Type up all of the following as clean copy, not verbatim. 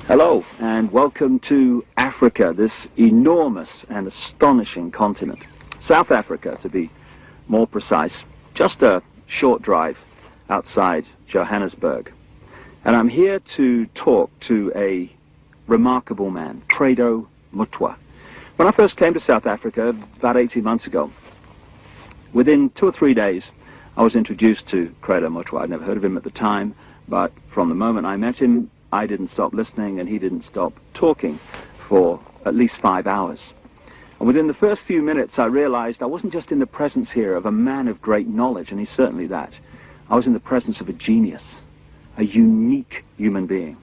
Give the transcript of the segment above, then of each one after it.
Hello, and welcome to Africa, this enormous and astonishing continent. South Africa, to be more precise, just a short drive outside Johannesburg. And I'm here to talk to a remarkable man, Credo Mutwa. When I first came to South Africa about 18 months ago, within 2 or 3 days, I was introduced to Credo Mutwa. I'd never heard of him at the time, but from the moment I met him, I didn't stop listening and he didn't stop talking for at least 5 hours. And within the first few minutes I realized I wasn't just in the presence here of a man of great knowledge, and he's certainly that. I was in the presence of a genius, a unique human being.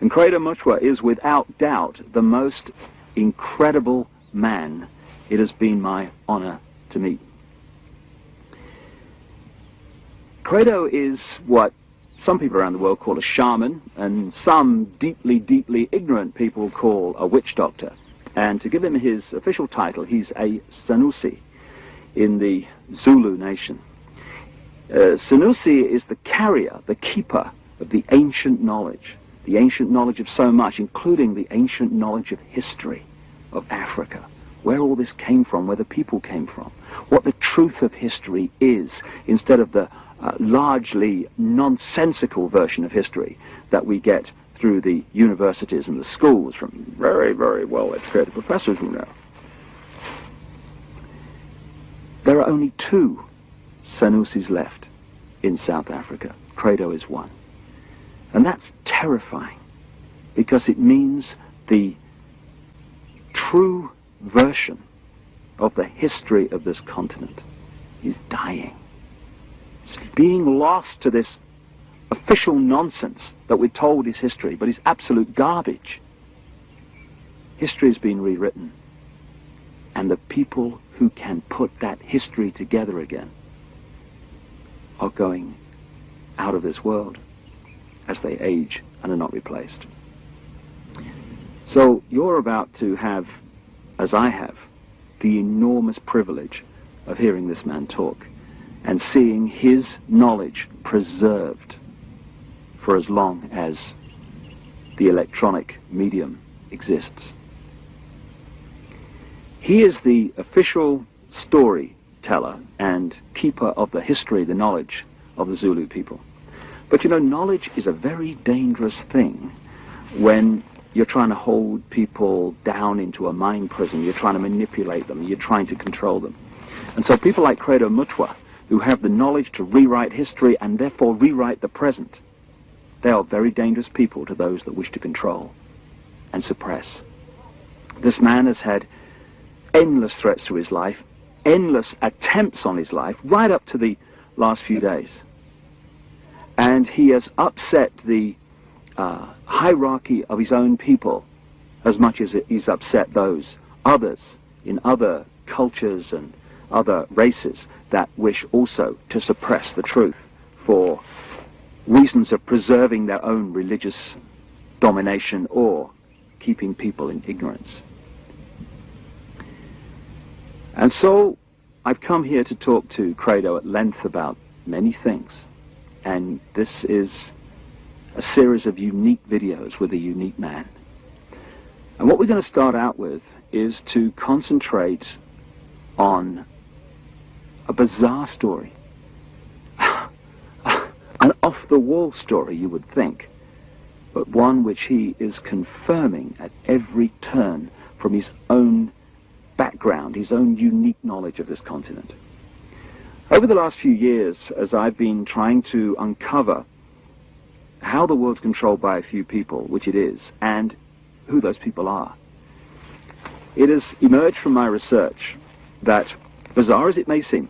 And Credo Mutwa is without doubt the most incredible man it has been my honor to meet. Credo is what some people around the world call a shaman, and some deeply, deeply ignorant people call a witch doctor. And to give him his official title, he's a Sanusi in the Zulu nation. Sanusi is the carrier, the keeper of the ancient knowledge of so much, including the ancient knowledge of history of Africa, where all this came from, where the people came from, what the truth of history is, instead of the largely nonsensical version of history that we get through the universities and the schools from very, very well-educated professors who know. There are only 2 Sanusis left in South Africa. Credo is one. And that's terrifying, because it means the true version of the history of this continent is dying. It's being lost to this official nonsense that we're told is history, but is absolute garbage. History has been rewritten, and the people who can put that history together again are going out of this world as they age and are not replaced. So you're about to have, as I have, the enormous privilege of hearing this man talk and seeing his knowledge preserved for as long as the electronic medium exists. He is the official storyteller and keeper of the history, the knowledge of the Zulu people. But you know, knowledge is a very dangerous thing when you're trying to hold people down into a mind prison, you're trying to manipulate them, you're trying to control them. And so people like Credo Mutwa, who have the knowledge to rewrite history and therefore rewrite the present, they are very dangerous people to those that wish to control and suppress. This man has had endless threats to his life, endless attempts on his life, right up to the last few days. And he has upset the hierarchy of his own people as much as he's upset those others in other cultures and other races that wish also to suppress the truth for reasons of preserving their own religious domination or keeping people in ignorance. And so I've come here to talk to Credo at length about many things, and this is a series of unique videos with a unique man. And what we're going to start out with is to concentrate on a bizarre story, an off-the-wall story, you would think, but one which he is confirming at every turn from his own background, his own unique knowledge of this continent. Over the last few years, as I've been trying to uncover how the world's controlled by a few people, which it is, and who those people are, it has emerged from my research that, bizarre as it may seem,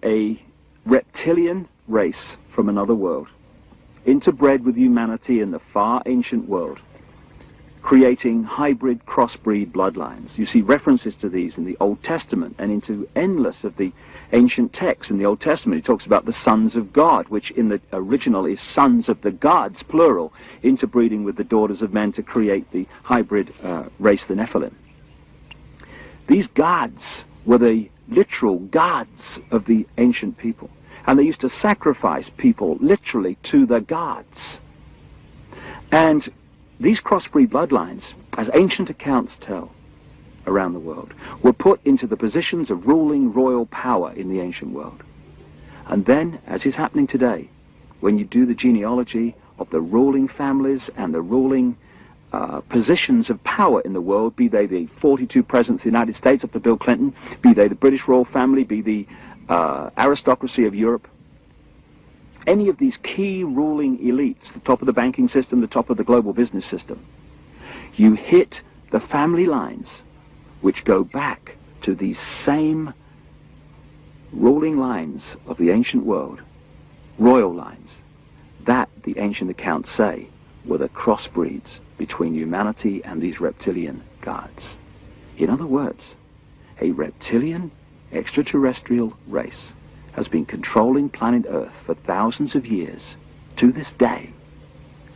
a reptilian race from another world, interbred with humanity in the far ancient world, creating hybrid crossbreed bloodlines. You see references to these in the Old Testament and into endless of the ancient texts. In the Old Testament, it talks about the sons of God, which in the original is sons of the gods, plural, interbreeding with the daughters of men to create the hybrid race, the Nephilim. These gods were the literal gods of the ancient people, and they used to sacrifice people literally to the gods. And these crossbreed bloodlines, as ancient accounts tell around the world, were put into the positions of ruling royal power in the ancient world. And then, as is happening today, when you do the genealogy of the ruling families and the ruling positions of power in the world, be they the 42 presidents of the United States up to Bill Clinton, be they the British royal family, be the aristocracy of Europe, any of these key ruling elites, the top of the banking system, the top of the global business system, you hit the family lines which go back to these same ruling lines of the ancient world, royal lines, that the ancient accounts say were the crossbreeds between humanity and these reptilian gods. In other words, a reptilian extraterrestrial race has been controlling planet Earth for thousands of years to this day,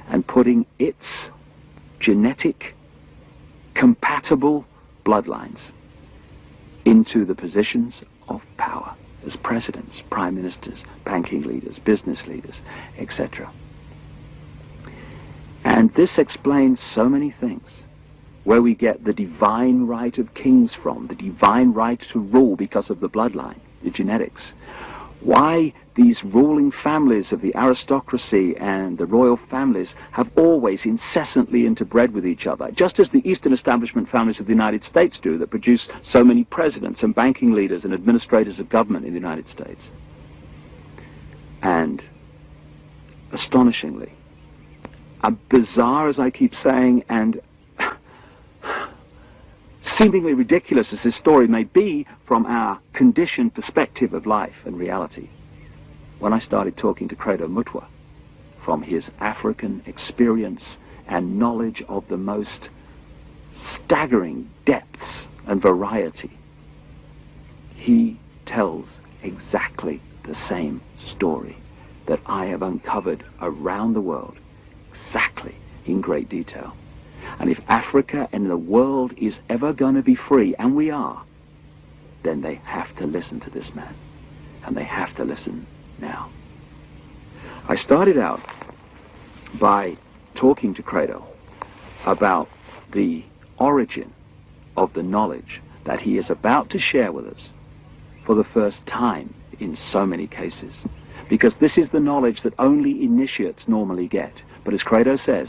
and putting its genetic compatible bloodlines into the positions of power as presidents, prime ministers, banking leaders, business leaders, etc. And this explains so many things, where we get the divine right of kings from, the divine right to rule because of the bloodline, the genetics. Why these ruling families of the aristocracy and the royal families have always incessantly interbred with each other, just as the Eastern establishment families of the United States do, that produce so many presidents and banking leaders and administrators of government in the United States. And astonishingly, bizarre as I keep saying, and seemingly ridiculous as this story may be from our conditioned perspective of life and reality, when I started talking to Credo Mutwa from his African experience and knowledge of the most staggering depths and variety, he tells exactly the same story that I have uncovered around the world, exactly in great detail. And if Africa and the world is ever going to be free, and we are, then they have to listen to this man. And they have to listen now. I started out by talking to Credo about the origin of the knowledge that he is about to share with us for the first time in so many cases. Because this is the knowledge that only initiates normally get. But as Credo says,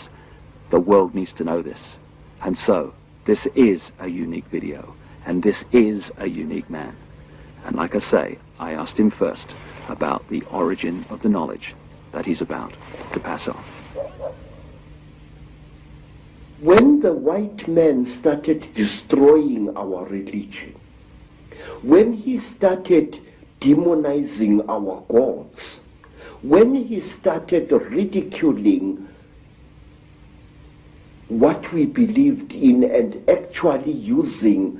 the world needs to know this. And so, this is a unique video, and this is a unique man. And like I say, I asked him first about the origin of the knowledge that he's about to pass on. When the white man started destroying our religion, when he started demonizing our gods, when he started ridiculing what we believed in and actually using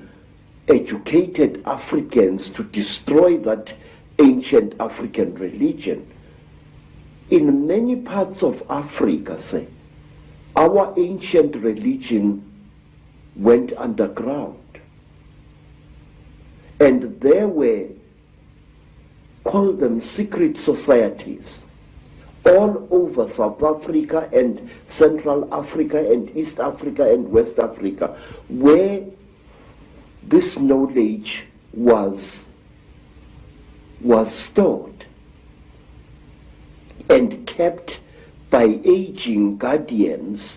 educated Africans to destroy that ancient African religion, in many parts of Africa, say, our ancient religion went underground. And there were, call them secret societies, all over South Africa and Central Africa and East Africa and West Africa, where this knowledge was stored and kept by aging guardians,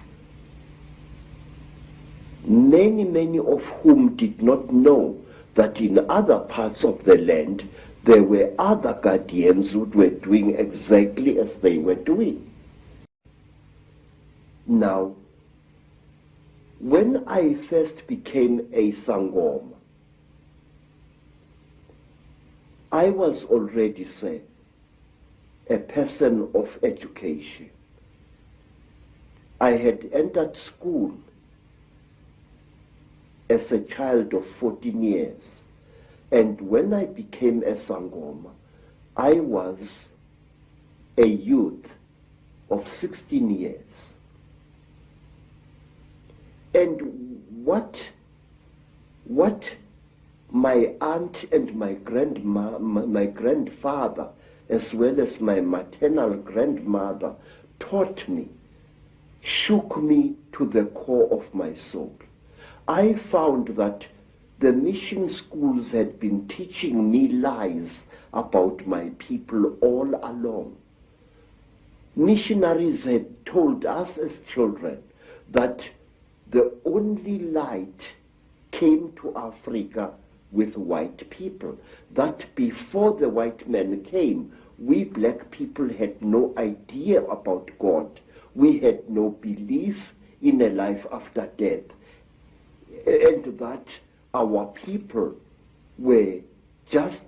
many of whom did not know that in other parts of the land there were other guardians who were doing exactly as they were doing. Now, when I first became a Sangoma, I was already, say, a person of education. I had entered school as a child of 14 years. And when I became a Sangoma, I was a youth of 16 years. And what my aunt and my grandfather, as well as my maternal grandmother, taught me, shook me to the core of my soul. I found that the mission schools had been teaching me lies about my people all along. Missionaries had told us as children that the only light came to Africa with white people, that before the white men came, we black people had no idea about God. We had no belief in a life after death, and that our people were just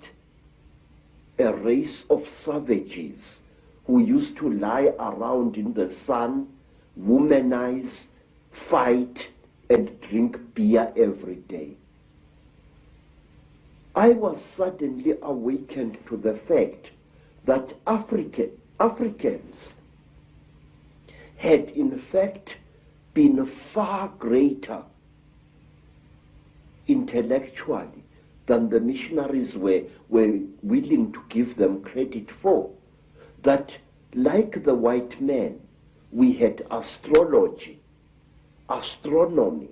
a race of savages who used to lie around in the sun, womanize, fight, and drink beer every day. I was suddenly awakened to the fact that Africans had in fact been far greater intellectually than the missionaries were willing to give them credit for. That like the white man, we had astrology, astronomy,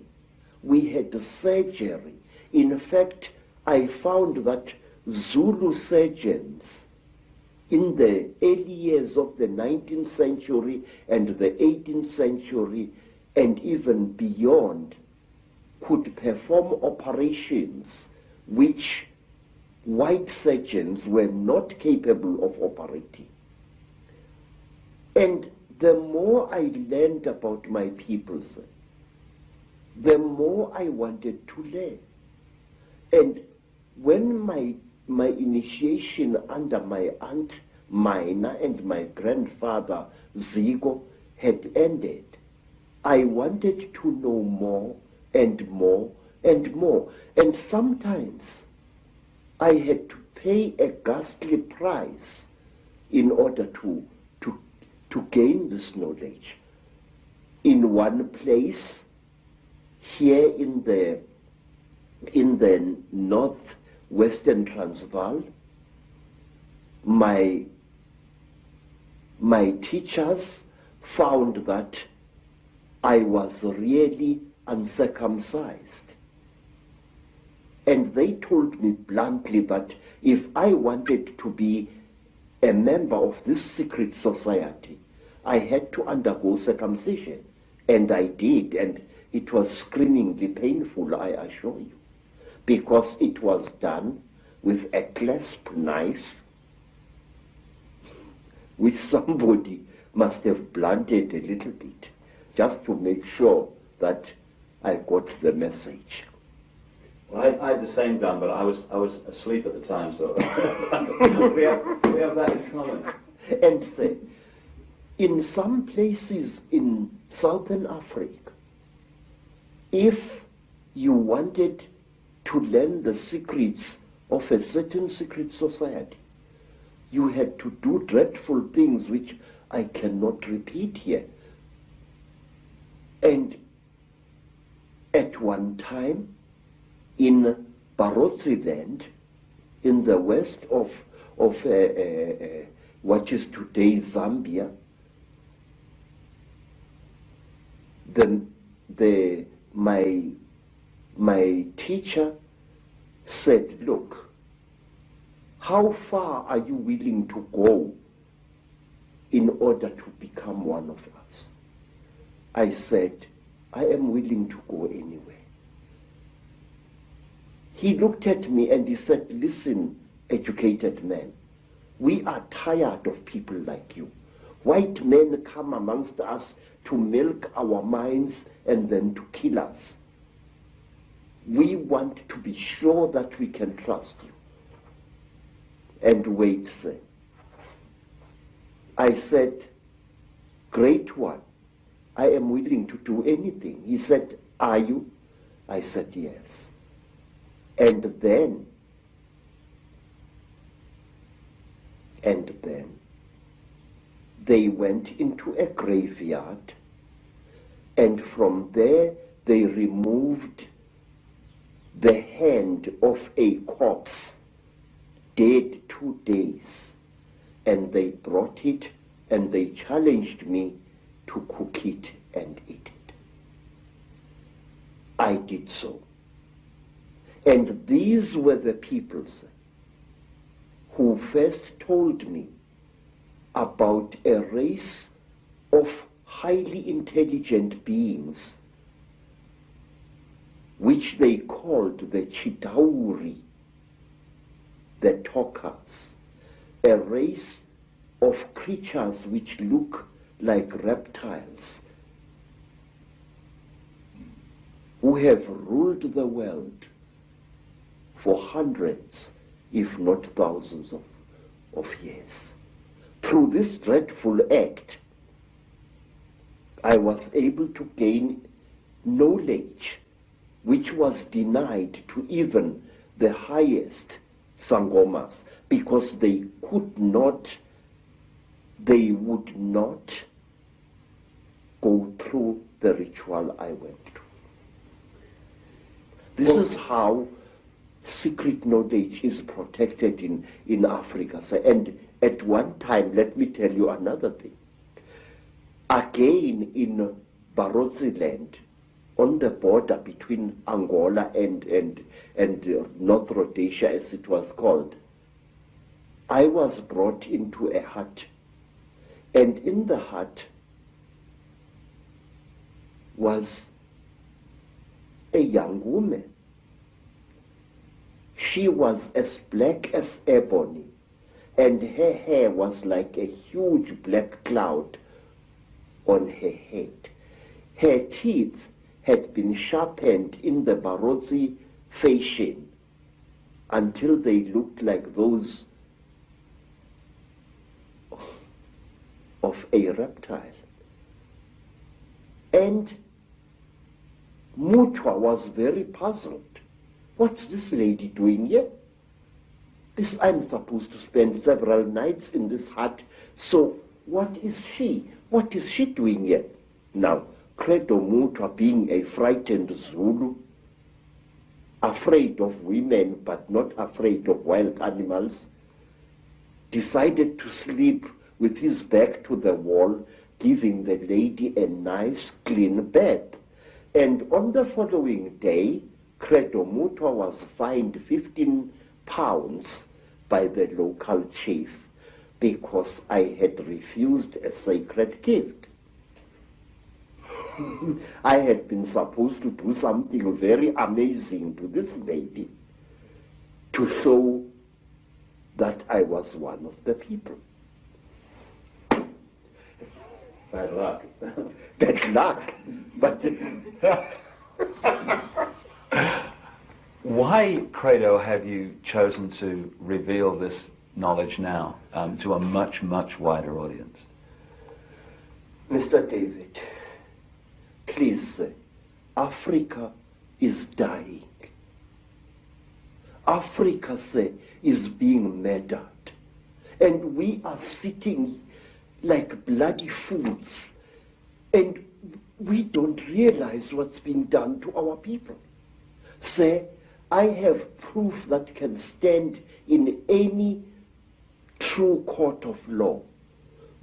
we had surgery. In fact, I found that Zulu surgeons in the early years of the 19th century and the 18th century and even beyond could perform operations which white surgeons were not capable of operating. And the more I learned about my peoples, the more I wanted to learn. And when my initiation under my aunt Mina and my grandfather Zigo had ended, I wanted to know more and more and more. And sometimes I had to pay a ghastly price in order to gain this knowledge. In one place, here in the northwestern Transvaal, my teachers found that I was really uncircumcised. And they told me bluntly that if I wanted to be a member of this secret society, I had to undergo circumcision. And I did, and it was screamingly painful, I assure you, because it was done with a clasp knife, which somebody must have blunted a little bit, just to make sure that I got the message. Well, I had the same done, but I was asleep at the time, so we have that in common. And say, in some places in Southern Africa, if you wanted to learn the secrets of a certain secret society, you had to do dreadful things which I cannot repeat here. And at one time, in Barotse land, in the west of what is today Zambia, my teacher said, look, how far are you willing to go in order to become one of us? I said, I am willing to go anywhere. He looked at me and he said, listen, educated man, we are tired of people like you. White men come amongst us to milk our minds and then to kill us. We want to be sure that we can trust you. And wait, sir. I said, great one, I am willing to do anything. He said, are you? I said, yes. And then they went into a graveyard, and from there they removed the hand of a corpse, dead 2 days, and they brought it and they challenged me to cook it and eat it. I did so. And these were the peoples who first told me about a race of highly intelligent beings which they called the Chitauri, the talkers, a race of creatures which look like reptiles, who have ruled the world for hundreds, if not thousands of years. Through this dreadful act, I was able to gain knowledge which was denied to even the highest Sangomas, because they would not go through the ritual I went through. This is how secret knowledge is protected in Africa. And at one time, let me tell you another thing. Again, in Barotse land, on the border between Angola and North Rhodesia, as it was called, I was brought into a hut. And in the hut was a young woman. She was as black as ebony, and her hair was like a huge black cloud on her head. Her teeth had been sharpened in the Barotse fashion until they looked like those of a reptile. And Mutwa was very puzzled. What's this lady doing here? I'm supposed to spend several nights in this hut, so what is she? What is she doing here? Now, Credo Mutwa, being a frightened Zulu, afraid of women but not afraid of wild animals, decided to sleep with his back to the wall, giving the lady a nice clean bed. And on the following day, Credo Mutwa was fined 15 pounds by the local chief because I had refused a sacred gift. I had been supposed to do something very amazing to this lady to show that I was one of the people. Bad luck. Bad luck. But why, Credo, have you chosen to reveal this knowledge now to a much, much wider audience? Mr. David, please, Africa is dying. Africa, is being murdered. And we are sitting like bloody fools. And we don't realize what's being done to our people. I have proof that can stand in any true court of law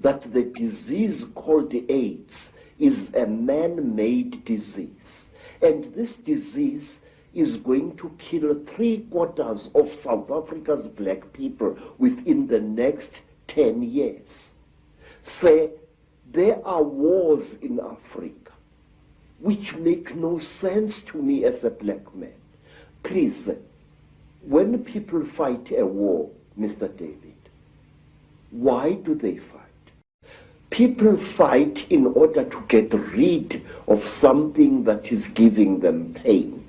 that the disease called AIDS is a man-made disease. And this disease is going to kill 3/4 of South Africa's black people within the next 10 years. There are wars in Africa which make no sense to me as a black man. Please, when people fight a war, Mr. David, why do they fight? People fight in order to get rid of something that is giving them pain.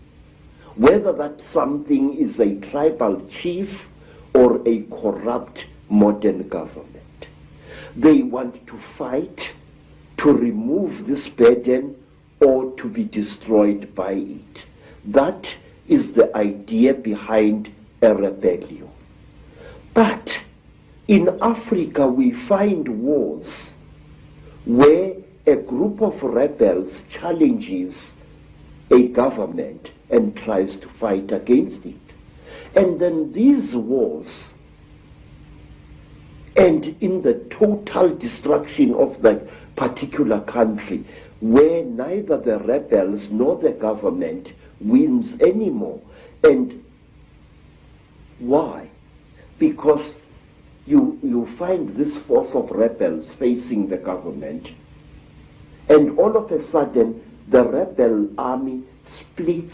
Whether that something is a tribal chief or a corrupt modern government. They want to fight to remove this burden or to be destroyed by it. That is the idea behind a rebellion. But in Africa we find wars where a group of rebels challenges a government and tries to fight against it. And then these wars end in the total destruction of the particular country where neither the rebels nor the government wins anymore. And why? Because you find this force of rebels facing the government, and all of a sudden the rebel army splits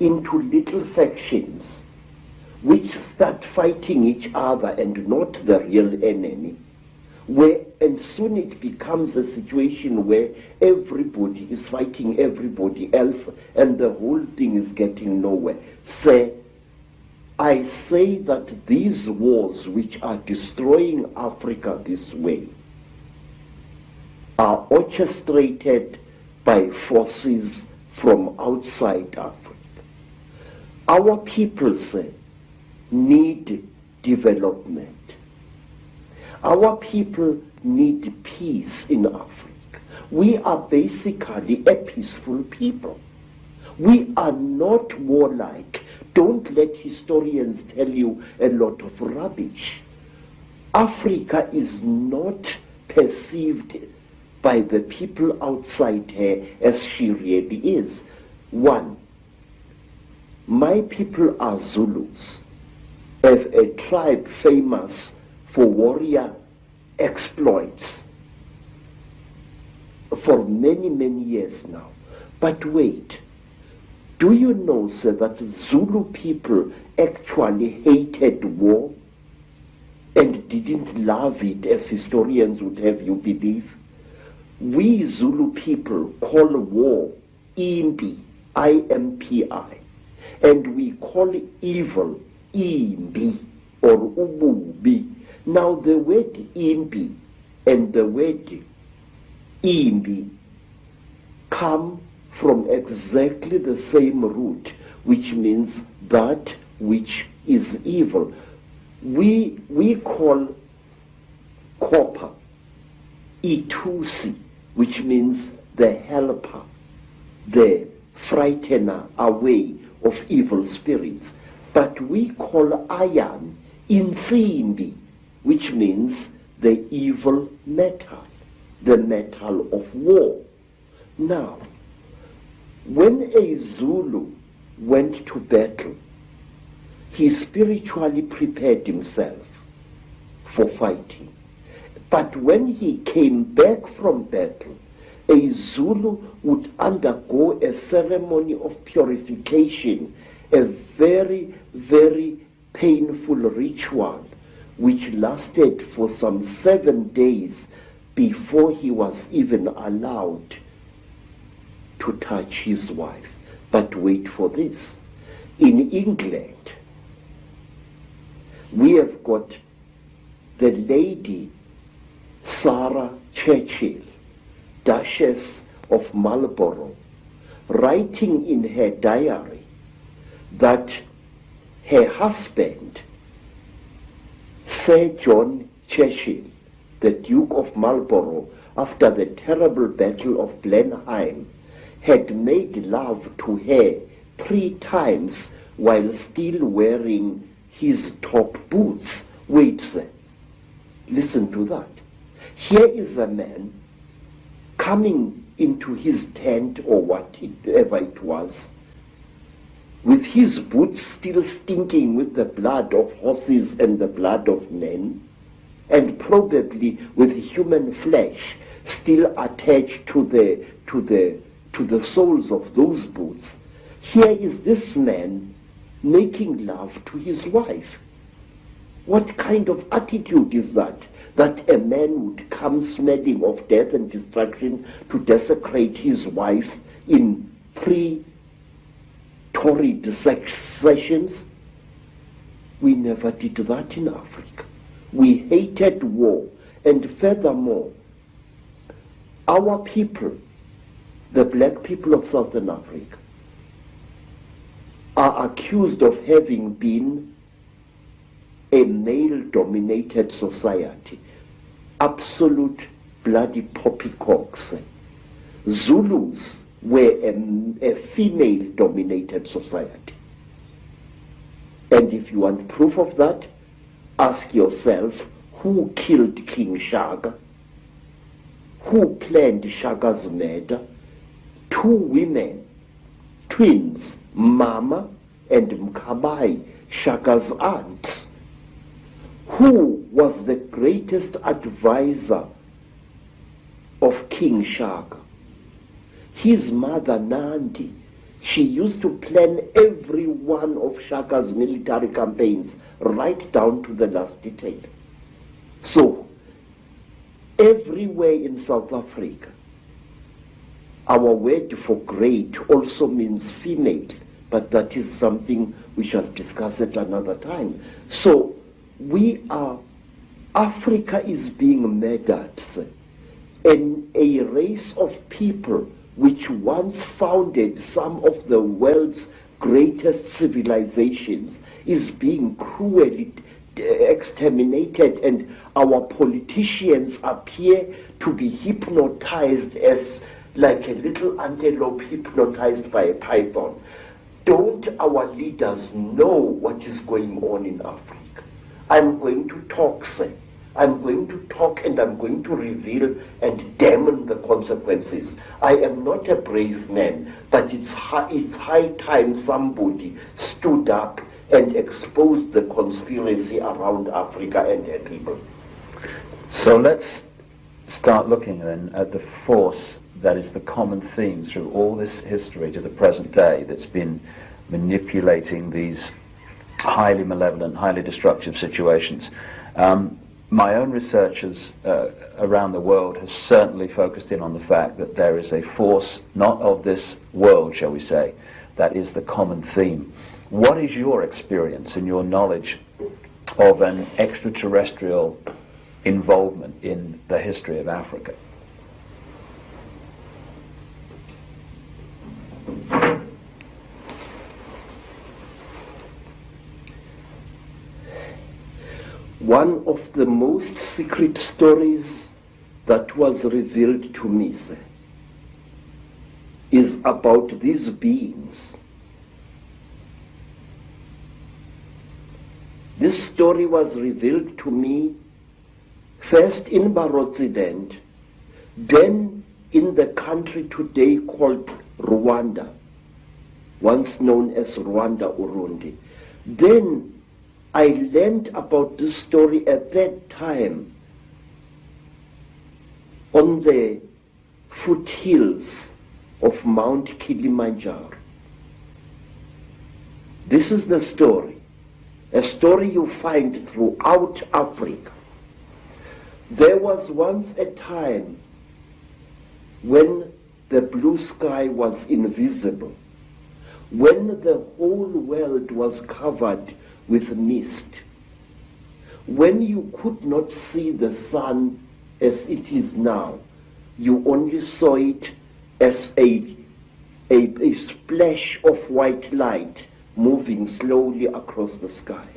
into little factions which start fighting each other and not the real enemy, and soon it becomes a situation where everybody is fighting everybody else and the whole thing is getting nowhere. I say that these wars which are destroying Africa this way are orchestrated by forces from outside Africa. Our people need development. Our people need peace in Africa. We are basically a peaceful people. We are not warlike. Don't let historians tell you a lot of rubbish. Africa is not perceived by the people outside her as she really is. One, my people are Zulus, a tribe famous for warrior exploits for many, many years now. But wait, do you know, sir, that Zulu people actually hated war and didn't love it as historians would have you believe? We Zulu people call war impi, I-M-P-I, and we call evil imbi or ububi. Now the word imbi and the word imbi come from exactly the same root, which means that which is evil. We call copper itusi, which means the helper, the frightener away of evil spirits. But we call iron insimbi, which means the evil metal, the metal of war. Now, when a Zulu went to battle, he spiritually prepared himself for fighting. But when he came back from battle, a Zulu would undergo a ceremony of purification, a very, very painful ritual, which lasted for some 7 days before he was even allowed to touch his wife. But wait for this. In England, we have got the Lady Sarah Churchill, Duchess of Marlborough, writing in her diary that her husband, Sir John Churchill, the Duke of Marlborough, after the terrible Battle of Blenheim, had made love to her 3 times while still wearing his top boots. Wait, sir. Listen to that. Here is a man coming into his tent or whatever it was, with his boots still stinking with the blood of horses and the blood of men, and probably with human flesh still attached to the soles of those boots. Here is this man making love to his wife. What kind of attitude is that? That a man would come smelling of death and destruction to desecrate his wife in 3 torrid sessions? We never did that in Africa. We hated war, and furthermore, our people, the black people of Southern Africa, are accused of having been a male-dominated society. Absolute bloody poppycocks. Zulus were a female-dominated society. And if you want proof of that, ask yourself, who killed King Shaka? who planned Shaka's murder, two women, twins, Mama and Mkabai, Shaka's aunts, who was the greatest advisor of King Shaka. His mother Nandi, she used to plan every one of Shaka's military campaigns right down to the last detail. So, everywhere in South Africa, our word for great also means female, but that is something we shall discuss at another time. So, Africa is being murdered, and a race of people which once founded some of the world's greatest civilizations is being cruelly exterminated, and our politicians appear to be hypnotized as like a little antelope hypnotized by a python. Don't our leaders know what is going on in Africa? I'm going to talk, sir. I'm going to talk, and I'm going to reveal and damn the consequences. I am not a brave man, but it's high time somebody stood up and exposed the conspiracy around Africa and her people. So let's start looking then at the force that is the common theme through all this history to the present day that's been manipulating these highly malevolent, highly destructive situations. My own researchers around the world has certainly focused in on the fact that there is a force, not of this world, shall we say, that is the common theme. What is your experience and your knowledge of an extraterrestrial involvement in the history of Africa? One of the most secret stories that was revealed to me, sir, is about these beings. This story was revealed to me first in Barotsident, then in the country today called Rwanda, once known as Rwanda Urundi. Then I learned about this story at that time on the foothills of Mount Kilimanjaro. This is the story, a story you find throughout Africa. There was once a time when the blue sky was invisible, when the whole world was covered with mist, when you could not see the sun as it is now, you only saw it as a splash of white light moving slowly across the sky.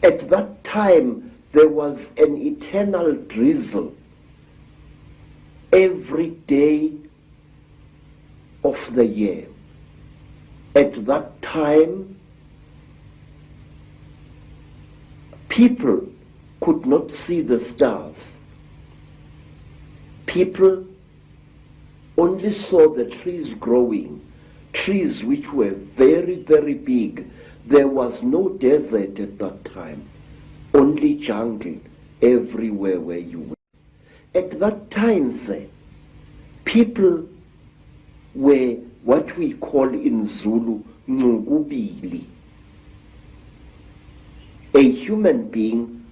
At that time, there was an eternal drizzle every day of the year. At that time, people could not see the stars. People only saw the trees growing, trees which were very, very big. There was no desert at that time, only jungle everywhere where you were. At that time, sir, people were what we call in Zulu, ngubili. A human being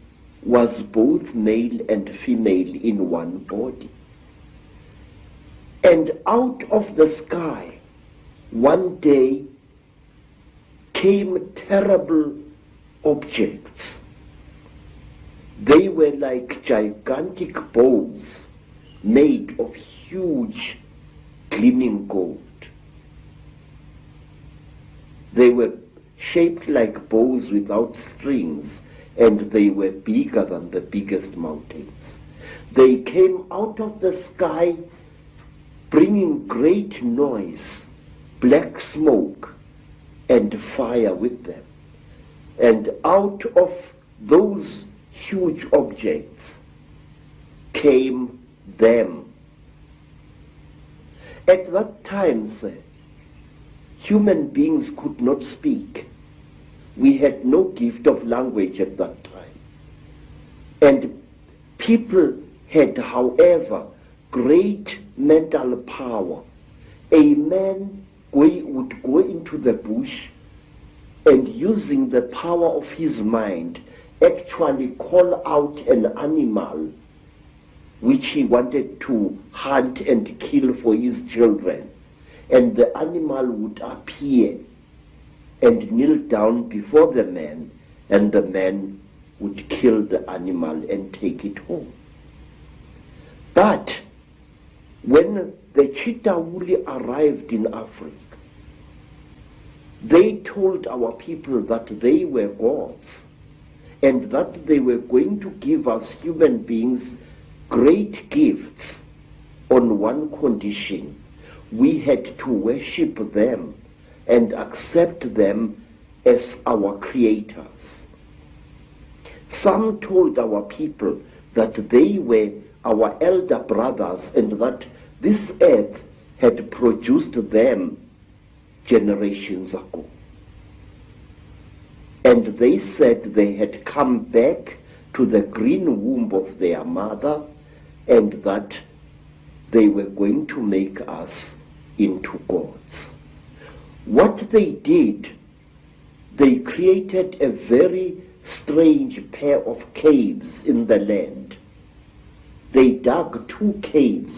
was both male and female in one body. And out of the sky, one day, came terrible objects. They were like gigantic bows made of huge gleaming gold. They were shaped like bows without strings, and they were bigger than the biggest mountains. They came out of the sky bringing great noise, black smoke, and fire with them. And out of those huge objects came them. At that time, sir, human beings could not speak. We had no gift of language at that time. And people had, however, great mental power. A man would go into the bush and, using the power of his mind, actually call out an animal which he wanted to hunt and kill for his children. And the animal would appear and kneel down before the man, and the man would kill the animal and take it home. But when the Chitauri arrived in Africa, they told our people that they were gods and that they were going to give us human beings great gifts on one condition: we had to worship them and accept them as our creators. Some told our people that they were our elder brothers and that this earth had produced them generations ago. And they said they had come back to the green womb of their mother and that they were going to make us into gods. What they did, they created a very strange pair of caves in the land. They dug 2 caves.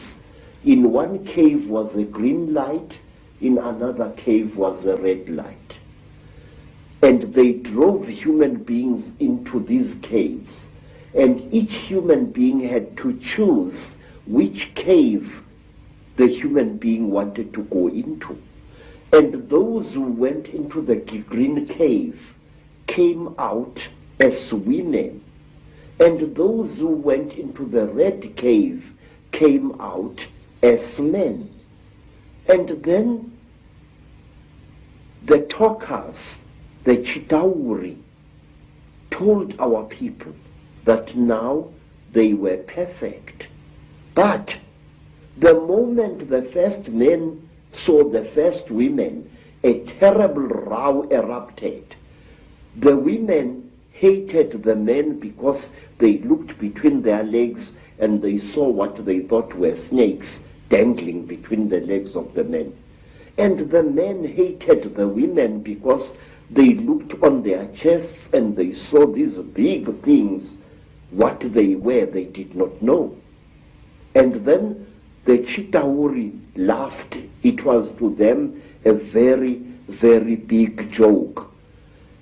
In one cave was a green light, in another cave was a red light. And they drove human beings into these caves. And each human being had to choose which cave the human being wanted to go into. And those who went into the green cave came out as women. And those who went into the red cave came out as men. And then the talkers, the Chitauri, told our people that now they were perfect. But the moment the first men saw the first women, a terrible row erupted. The women hated the men because they looked between their legs and they saw what they thought were snakes dangling between the legs of the men. And the men hated the women because they looked on their chests and they saw these big things. What they were, they did not know. And then the Chitauri laughed. It was to them a very, very big joke.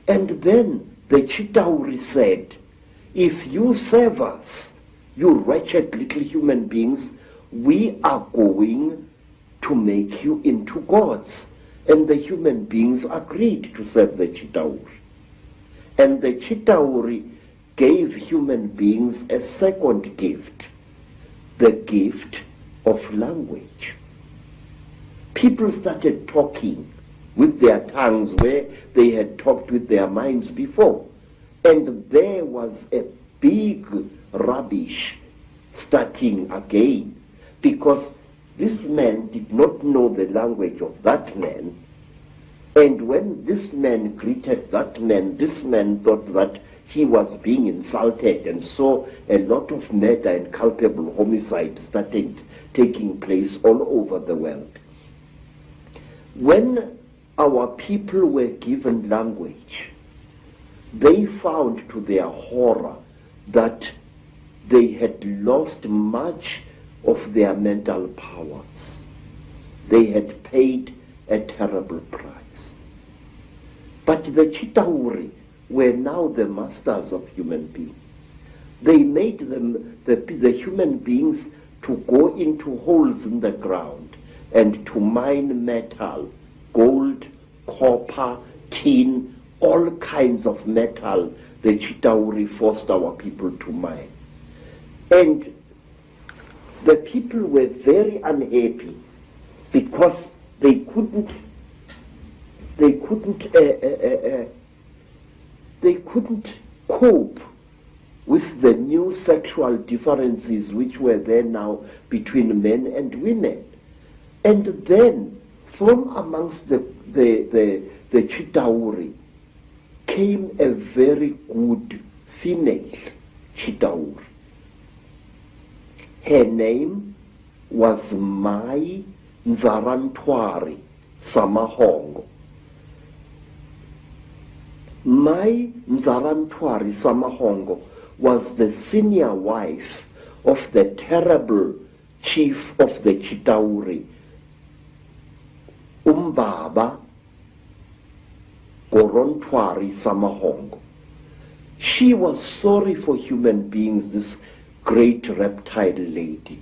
And then the Chitauri said, if you serve us, you wretched little human beings, we are going to make you into gods. And the human beings agreed to serve the Chitauri. And the Chitauri gave human beings a second gift, the gift of language. People started talking with their tongues where they had talked with their minds before. And there was a big rubbish starting again, because this man did not know the language of that man. And when this man greeted that man, this man thought that he was being insulted, and so a lot of murder and culpable homicide started taking place all over the world. When our people were given language, they found to their horror that they had lost much of their mental powers. They had paid a terrible price. But the Chitauri were now the masters of human beings. They made them, the human beings, to go into holes in the ground and to mine metal, gold, copper, tin, all kinds of metal. The Chitauri forced our people to mine. And the people were very unhappy because they couldn't cope with the new sexual differences which were there now between men and women. And then from amongst the Chitauri came a very good female Chitauri. Her name was Mai Nzarantwari Samahongo. Mai Nzarantwari Samahongo was the senior wife of the terrible chief of the Chitauri, Umbaba Gorontwari Samahongo. She was sorry for human beings, this great reptile lady.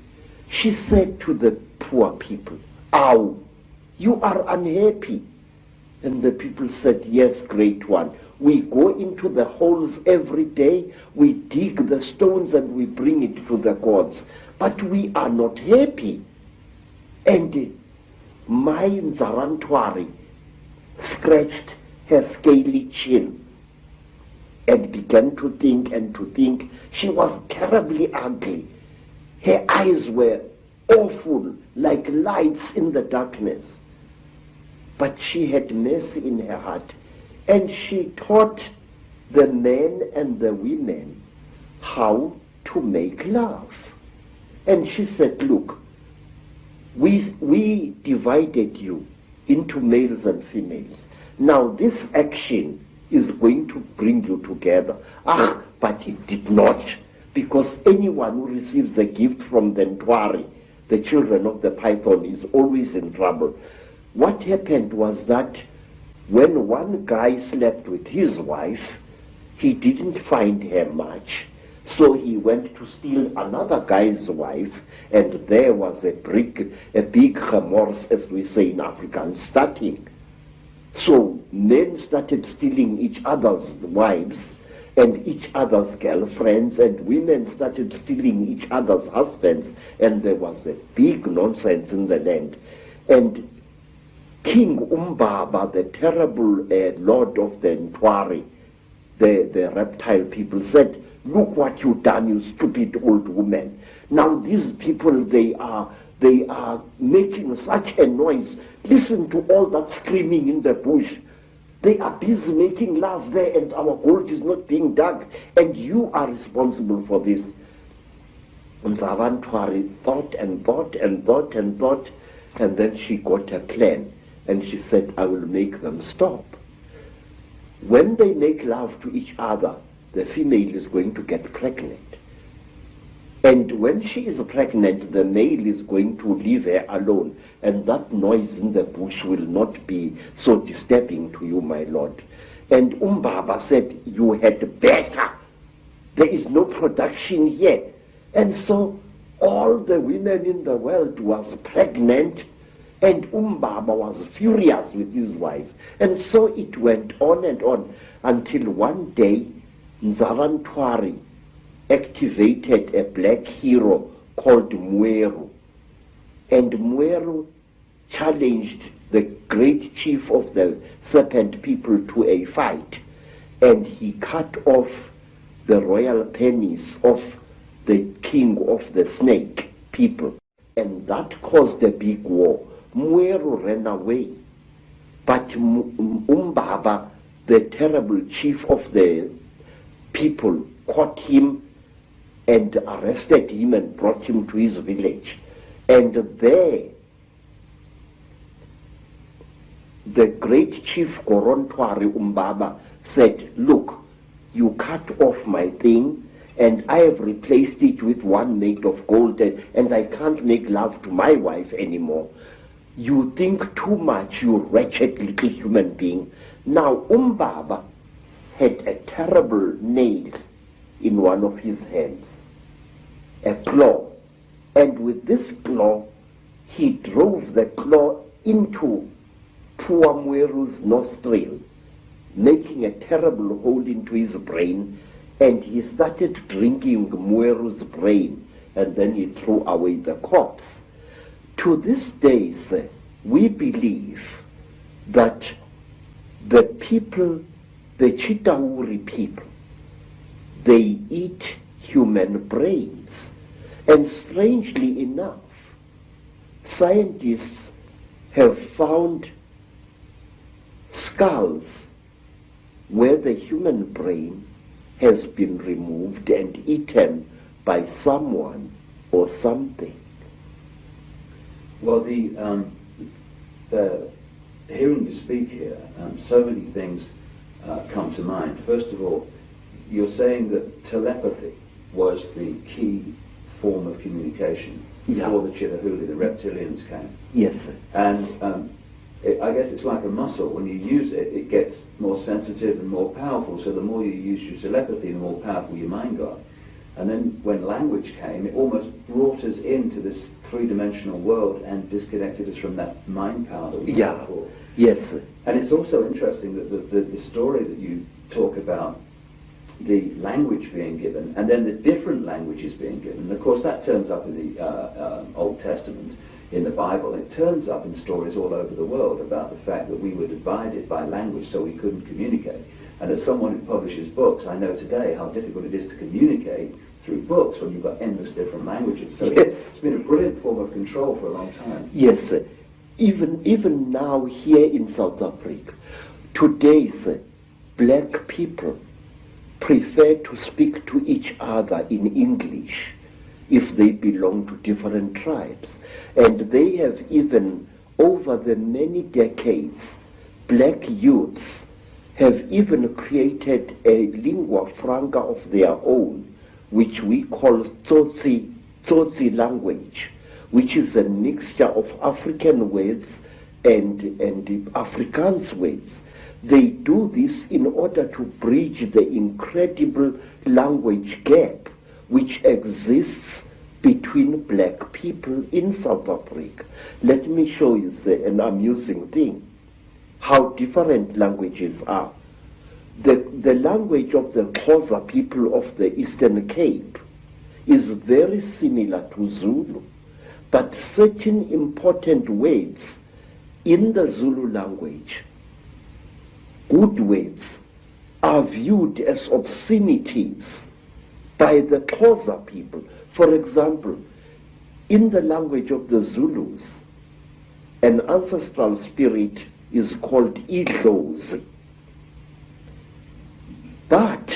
She said to the poor people, "Ow, you are unhappy." And the people said, "Yes, great one. We go into the holes every day, we dig the stones and we bring it to the gods, but we are not happy." And Mai Nzarantwari scratched her scaly chin and began to think and to think. She was terribly ugly. Her eyes were awful, like lights in the darkness. But she had mercy in her heart, and she taught the men and the women how to make love. And she said, "Look, we divided you into males and females. Now this action is going to bring you together." But it did not, because anyone who receives a gift from the Ntwari, the children of the python, is always in trouble. What happened was that when one guy slept with his wife, he didn't find her much, so he went to steal another guy's wife, and there was a big remorse, as we say in Afrikaans, starting. So men started stealing each other's wives and each other's girlfriends, and women started stealing each other's husbands, and there was a big nonsense in the land. And King Umbaba, the terrible lord of the Ntwari, the reptile people, said, "Look what you've done, you stupid old woman. Now these people, they are making such a noise. Listen to all that screaming in the bush. They are busy making love there, and our gold is not being dug, and you are responsible for this." Nzarantwari thought and thought and thought and thought, and then she got a plan, and she said, "I will make them stop. When they make love to each other, the female is going to get pregnant. And when she is pregnant, the male is going to leave her alone, and that noise in the bush will not be so disturbing to you, my lord." And Umbaba said, "You had better. There is no production here." And so all the women in the world was pregnant, and Umbaba was furious with his wife. And so it went on and on, until one day Nzarantwari activated a black hero called Mweru. And Mweru challenged the great chief of the serpent people to a fight, and he cut off the royal penis of the king of the snake people, and that caused a big war. Mweru ran away, but Umbaba, the terrible chief of the people, caught him and arrested him and brought him to his village. And there the great chief Gorontwari Umbaba said, "Look, you cut off my thing, and I have replaced it with one made of gold, and I can't make love to my wife anymore. You think too much, you wretched little human being." Now Umbaba had a terrible nail in one of his hands, a claw, and with this claw he drove the claw into poor Mweru's nostril, making a terrible hole into his brain, and he started drinking Mweru's brain, and then he threw away the corpse. To this day, sir, we believe that the people, the Chitauri people, they eat human brains. And strangely enough, scientists have found skulls where the human brain has been removed and eaten by someone or something. Well, hearing you speak here, so many things come to mind. First of all, you're saying that telepathy was the key form of communication before the Chitahuli, the reptilians came. Yes, sir. And I guess it's like a muscle. When you use it, it gets more sensitive and more powerful. So the more you use your telepathy, the more powerful your mind got. And then when language came, it almost brought us into this three-dimensional world and disconnected us from that mind power that we had before. Yes, sir. And it's also interesting that the story that you talk about, the language being given, and then the different languages being given. Of course, that turns up in the Old Testament, in the Bible. It turns up in stories all over the world about the fact that we were divided by language, so we couldn't communicate. And as someone who publishes books, I know today how difficult it is to communicate through books when you've got endless different languages. So it's been a brilliant form of control for a long time. Yes, sir. Even now here in South Africa, today, sir, black people prefer to speak to each other in English if they belong to different tribes. And they have even, over the many decades, black youths have even created a lingua franca of their own, which we call Tsotsi language, which is a mixture of African words and Afrikaans words. They do this in order to bridge the incredible language gap which exists between black people in South Africa. Let me show you an amusing thing, how different languages are. The language of the Xhosa people of the Eastern Cape is very similar to Zulu, but certain important words in the Zulu language, good words, are viewed as obscenities by the Xhosa people. For example, in the language of the Zulus, an ancestral spirit is called Idlozi. But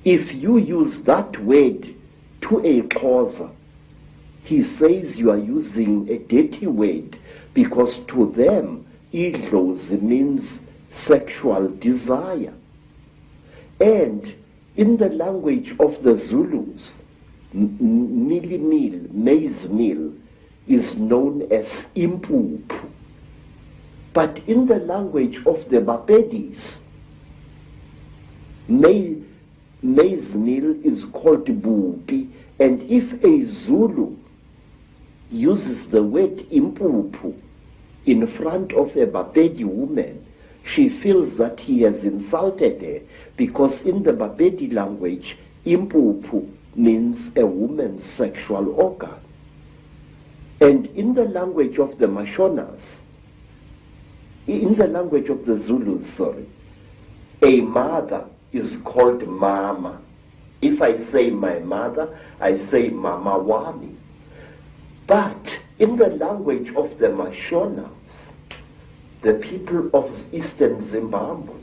if you use that word to a Xhosa, he says you are using a dirty word, because to them, Idlozi means sexual desire. And in the language of the Zulus, milimil, maize meal, is known as impupu. But in the language of the Bapedis, maize meal is called bupi, and if a Zulu uses the word impupu in front of a Bapedi woman, she feels that he has insulted her, because in the Bapedi language, impupu means a woman's sexual organ. And in the language of the Mashonas, in the language of the Zulus, a mother is called mama. If I say my mother, I say mama wami. But in the language of the Mashonas, the people of Eastern Zimbabwe,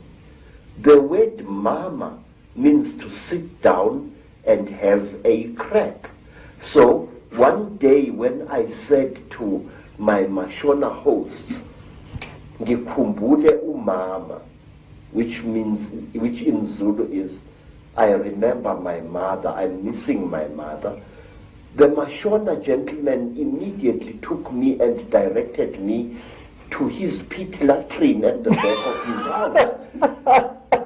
the word mama means to sit down and have a crack. So one day when I said to my Mashona hosts, ngikhumbule umama, which in Zulu is, I remember my mother, I'm missing my mother, the Mashona gentleman immediately took me and directed me to his pit latrine at the back of his house.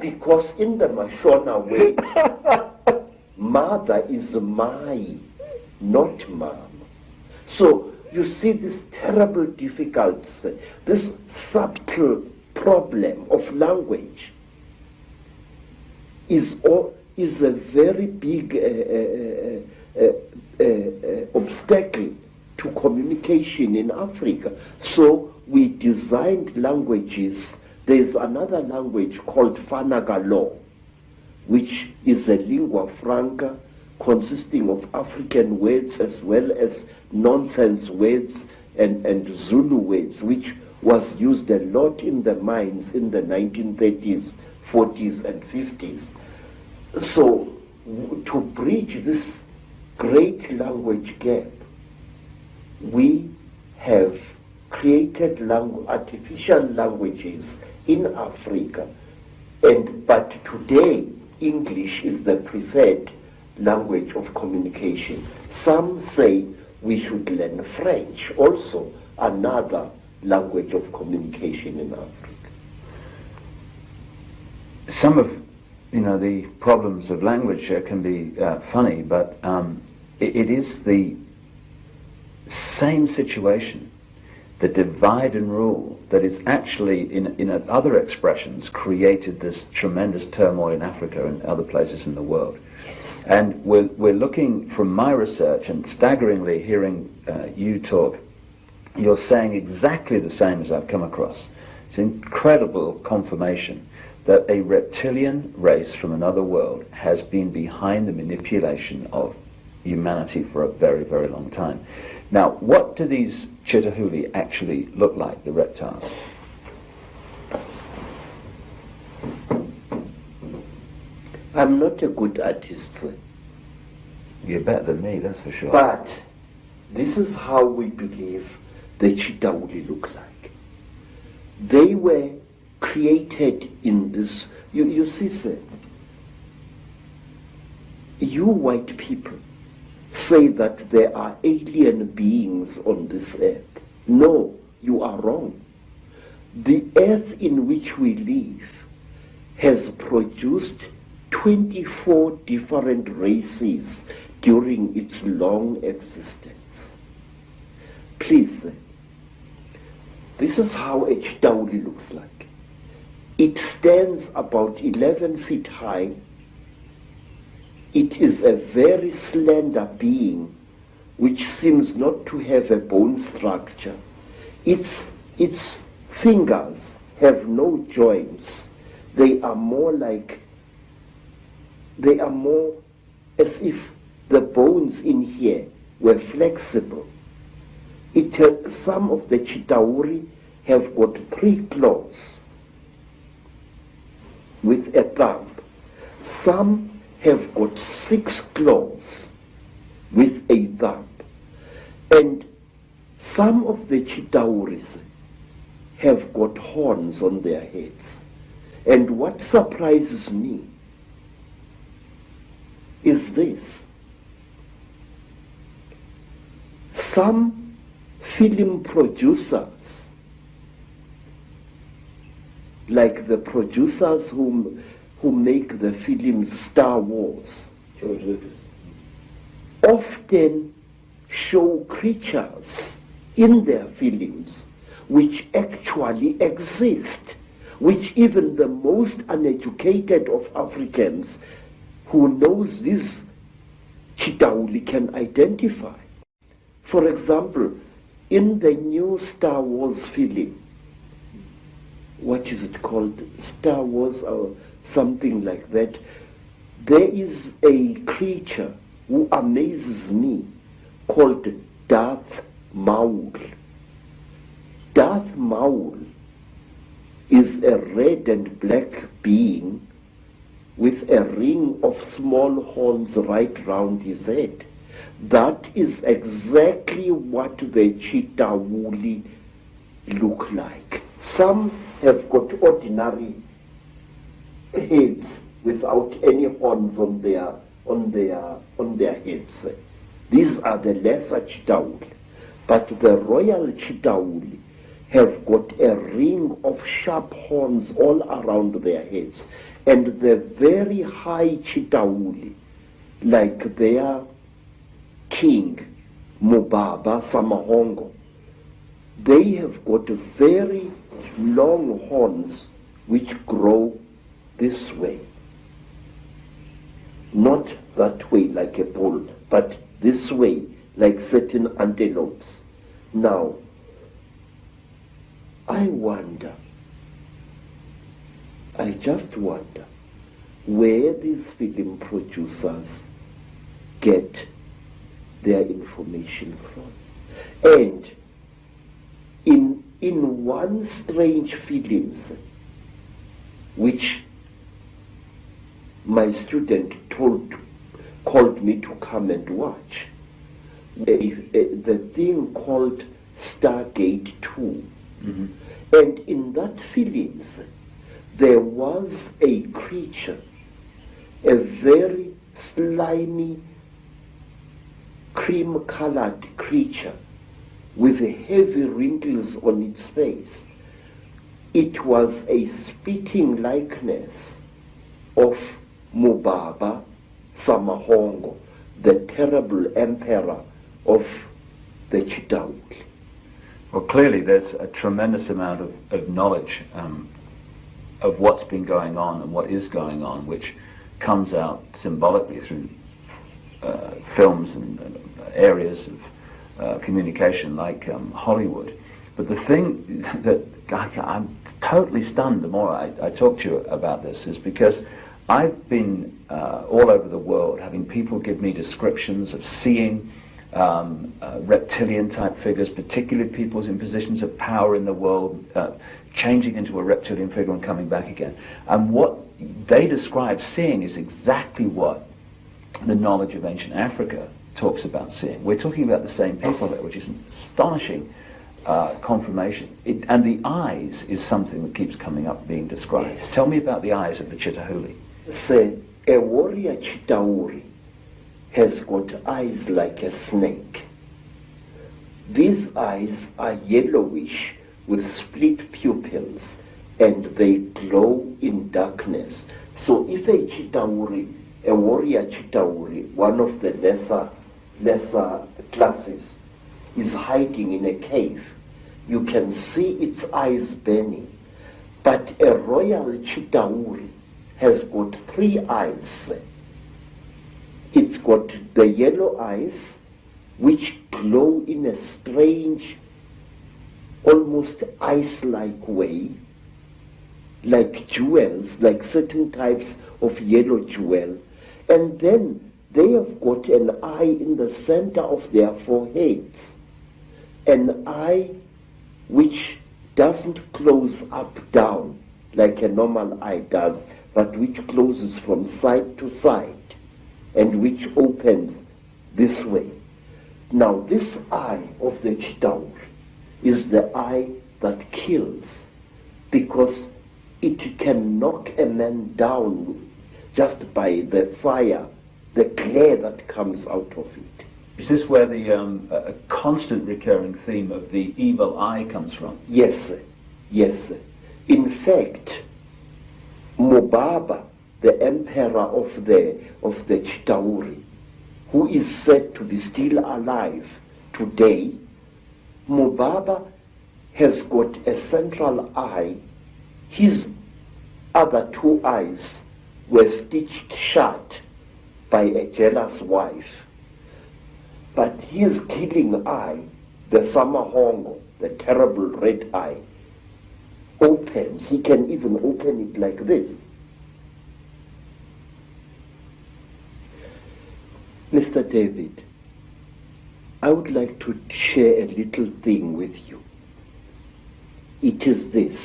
Because in the Mashona way, mother is mai, not mom. So you see this terrible difficulty, this subtle problem of language is a very big obstacle to communication in Africa. So we designed languages. There's another language called Fanagalo. which is a lingua franca consisting of African words as well as nonsense words and Zulu words, which was used a lot in the mines in the 1930s, 40s, and 50s. So, to bridge this great language gap, we have created artificial languages in Africa, but today English is the preferred language of communication. Some say we should learn French, also another language of communication in Africa. Some of the problems of language can be funny, but it is the same situation, the divide and rule, that is actually, in other expressions, created this tremendous turmoil in Africa and other places in the world. Yes. And we're looking, from my research, and staggeringly hearing you talk, you're saying exactly the same as I've come across. It's incredible confirmation that a reptilian race from another world has been behind the manipulation of humanity for a very, very long time. Now, what do these Chitahuli actually look like, the reptiles? I'm not a good artist, You're better than me, that's for sure. but this is how we believe the Chitahuli look like. They were created in this. You see, sir, you white people say that there are alien beings on this earth. No, you are wrong. The earth in which we live has produced 24 different races during its long existence. Please, sir, this is how a Chitahuli looks like. It stands about 11 feet high. It is a very slender being which seems not to have a bone structure. Its fingers have no joints. They are more as if the bones in here were flexible. Some of the Chitauri have got 3 claws with a thumb. Some have got 6 claws with a thumb. And some of the Chitauris have got horns on their heads. And what surprises me is this. Some film producers, like the producers who make the film Star Wars, George Lucas, often show creatures in their films which actually exist, which even the most uneducated of Africans who knows this Chitauli can identify. For example, in the new Star Wars film, what is it called? Star Wars or something like that. There is a creature who amazes me called Darth Maul. Darth Maul is a red and black being with a ring of small horns right round his head. That is exactly what the Chitahuli look like. Some have got ordinary heads without any horns on their heads. These are the lesser Chitauli. But the royal Chitauli have got a ring of sharp horns all around their heads. And the very high Chitauli, like their king, Mubaba Samahongo, they have got very long horns which grow this way. Not that way like a bull, but this way like certain antelopes. Now, I just wonder, where these film producers get their information from. And in one strange films, which my student called me to come and watch, the thing called Stargate 2. Mm-hmm. And in that films, there was a creature, a very slimy, cream-colored creature with heavy wrinkles on its face. It was a spitting likeness of Mubaba Samahongo, the terrible emperor of the Chitauri. Well, clearly there's a tremendous amount of knowledge of what's been going on and what is going on, which comes out symbolically through films and areas of communication like Hollywood. But the thing that I'm totally stunned the more I talk to you about this is because I've been all over the world having people give me descriptions of seeing reptilian type figures, particularly people in positions of power in the world, changing into a reptilian figure and coming back again. And what they describe seeing is exactly what the knowledge of ancient Africa talks about seeing. We're talking about the same people there, which is an astonishing confirmation. And the eyes is something that keeps coming up being described. Yes. Tell me about the eyes of the Chitahuli. Say, a warrior Chitauri has got eyes like a snake. These eyes are yellowish with split pupils and they glow in darkness. So if a Chitauri, a warrior Chitauri, one of the lesser classes, is hiding in a cave, you can see its eyes burning. But a royal Chitauri has got 3 eyes. It's got the yellow eyes, which glow in a strange, almost ice-like way, like jewels, like certain types of yellow jewel. And then they have got an eye in the center of their foreheads, an eye which doesn't close up down like a normal eye does, but which closes from side to side and which opens this way. Now this eye of the Chitauri is the eye that kills, because it can knock a man down just by the fire, the glare that comes out of it. Is this where the constant recurring theme of the evil eye comes from? Yes, sir. Yes, sir. In fact, Mubaba, the emperor of the Chitauri, who is said to be still alive today, Mubaba has got a central eye. His other 2 eyes were stitched shut by a jealous wife. But his killing eye, the Samahongo, the terrible red eye, opens. He can even open it like this. Mr. David, I would like to share a little thing with you. It is this: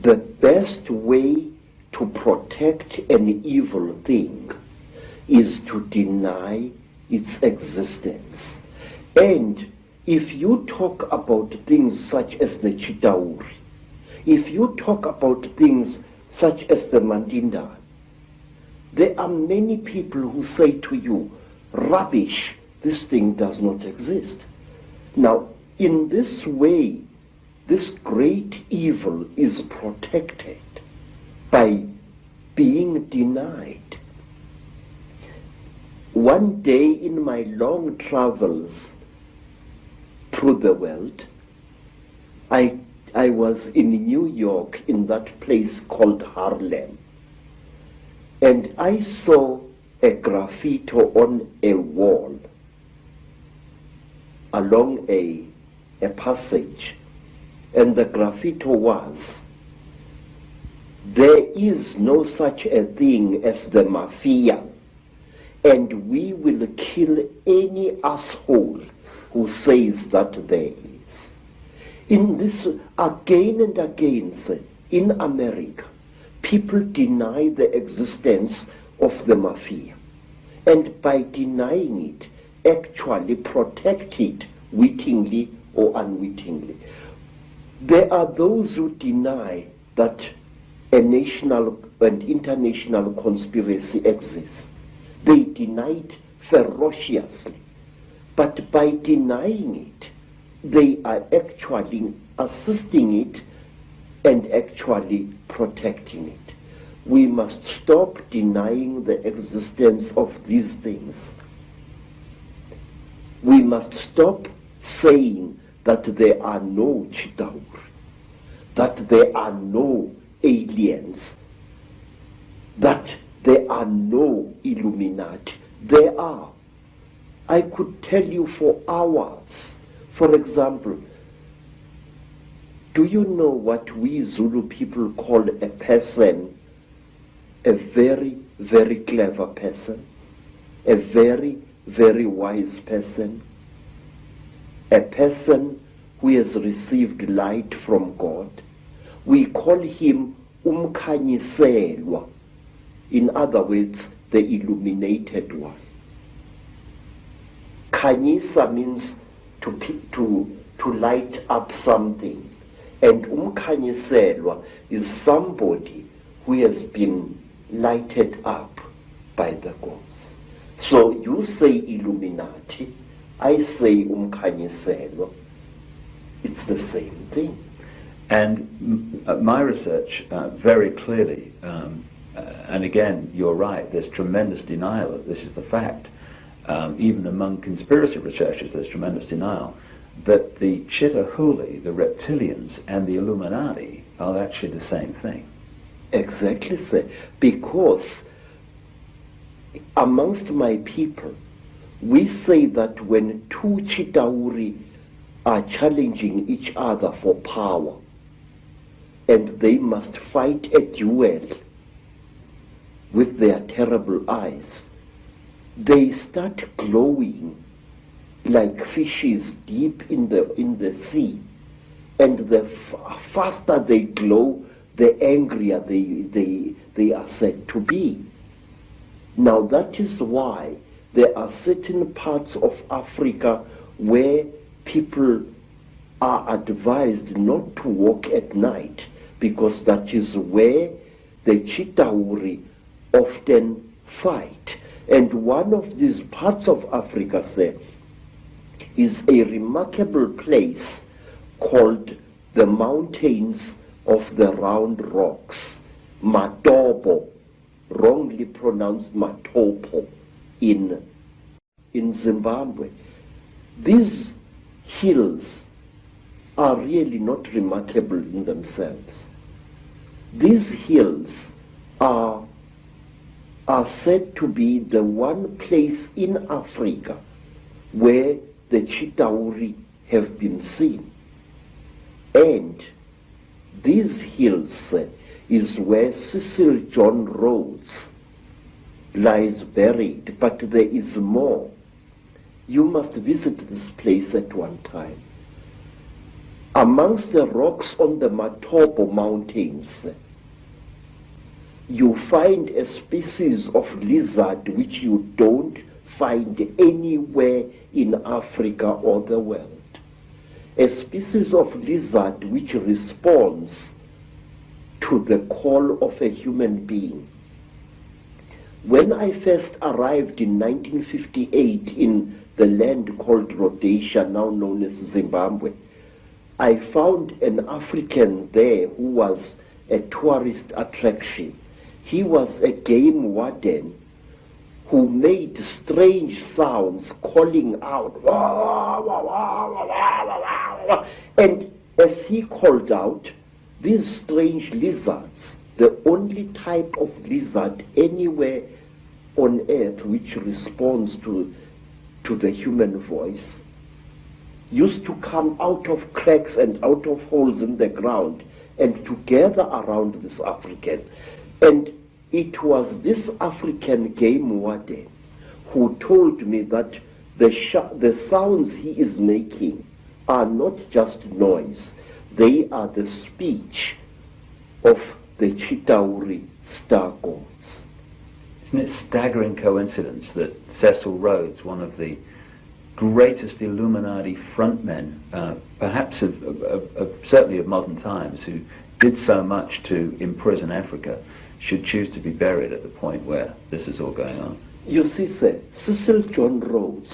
the best way to protect an evil thing is to deny its existence. And if you talk about things such as the Chitauri, if you talk about things such as the Mandinda, there are many people who say to you, rubbish, this thing does not exist. Now, in this way, this great evil is protected by being denied. One day in my long travels through the world, I was in New York in that place called Harlem, and I saw a graffiti on a wall along a passage, and the graffiti was, there is no such a thing as the mafia, and we will kill any asshole who says that there is. In this, again and again, sir, in America, people deny the existence of the mafia, and by denying it, actually protect it wittingly or unwittingly. There are those who deny that a national and international conspiracy exists. They deny it ferociously. But by denying it, they are actually assisting it and actually protecting it. We must stop denying the existence of these things. We must stop saying that there are no Chitauri, that there are no aliens, that there are no Illuminati. There are. I could tell you for hours. For example, do you know what we Zulu people call a person, a very, very clever person, a very, very wise person, a person who has received light from God? We call him umkhanyiselwa. In other words, the illuminated one. Khanyisa means to light up something, and umkhanyiselwa is somebody who has been lighted up by the gods. So you say Illuminati, I say umkhanyiselwa. It's the same thing. And my research very clearly, and again, you're right, there's tremendous denial that this is the fact. Even among conspiracy researchers, there's tremendous denial that the Chitahuli, the reptilians, and the Illuminati are actually the same thing. Exactly, sir. Because amongst my people, we say that when two Chitauri are challenging each other for power, and they must fight a duel with their terrible eyes, they start glowing like fishes deep in the sea, and the faster they glow, the angrier they are said to be. Now that is why there are certain parts of Africa where people are advised not to walk at night, because that is where the Chitauri often fight. And one of these parts of Africa, sir, is a remarkable place called the Mountains of the Round Rocks, Matopo, wrongly pronounced Matopo, in Zimbabwe. These hills are really not remarkable in themselves. These hills are said to be the one place in Africa where the Chitauri have been seen. And these hills is where Cecil John Rhodes lies buried, but there is more. You must visit this place at one time. Amongst the rocks on the Matopo Mountains, you find a species of lizard which you don't find anywhere in Africa or the world. A species of lizard which responds to the call of a human being. When I first arrived in 1958 in the land called Rhodesia, now known as Zimbabwe, I found an African there who was a tourist attraction. He was a game warden who made strange sounds calling out, and as he called out, these strange lizards, the only type of lizard anywhere on earth which responds to the human voice, used to come out of cracks and out of holes in the ground and to gather around this African. And it was this African game warden who told me that the sounds he is making are not just noise, they are the speech of the Chitauri star gods. Isn't it a staggering coincidence that Cecil Rhodes, one of the greatest Illuminati frontmen, perhaps certainly of modern times, who did so much to imprison Africa, should choose to be buried at the point where this is all going on? You see, sir, Cecil John Rhodes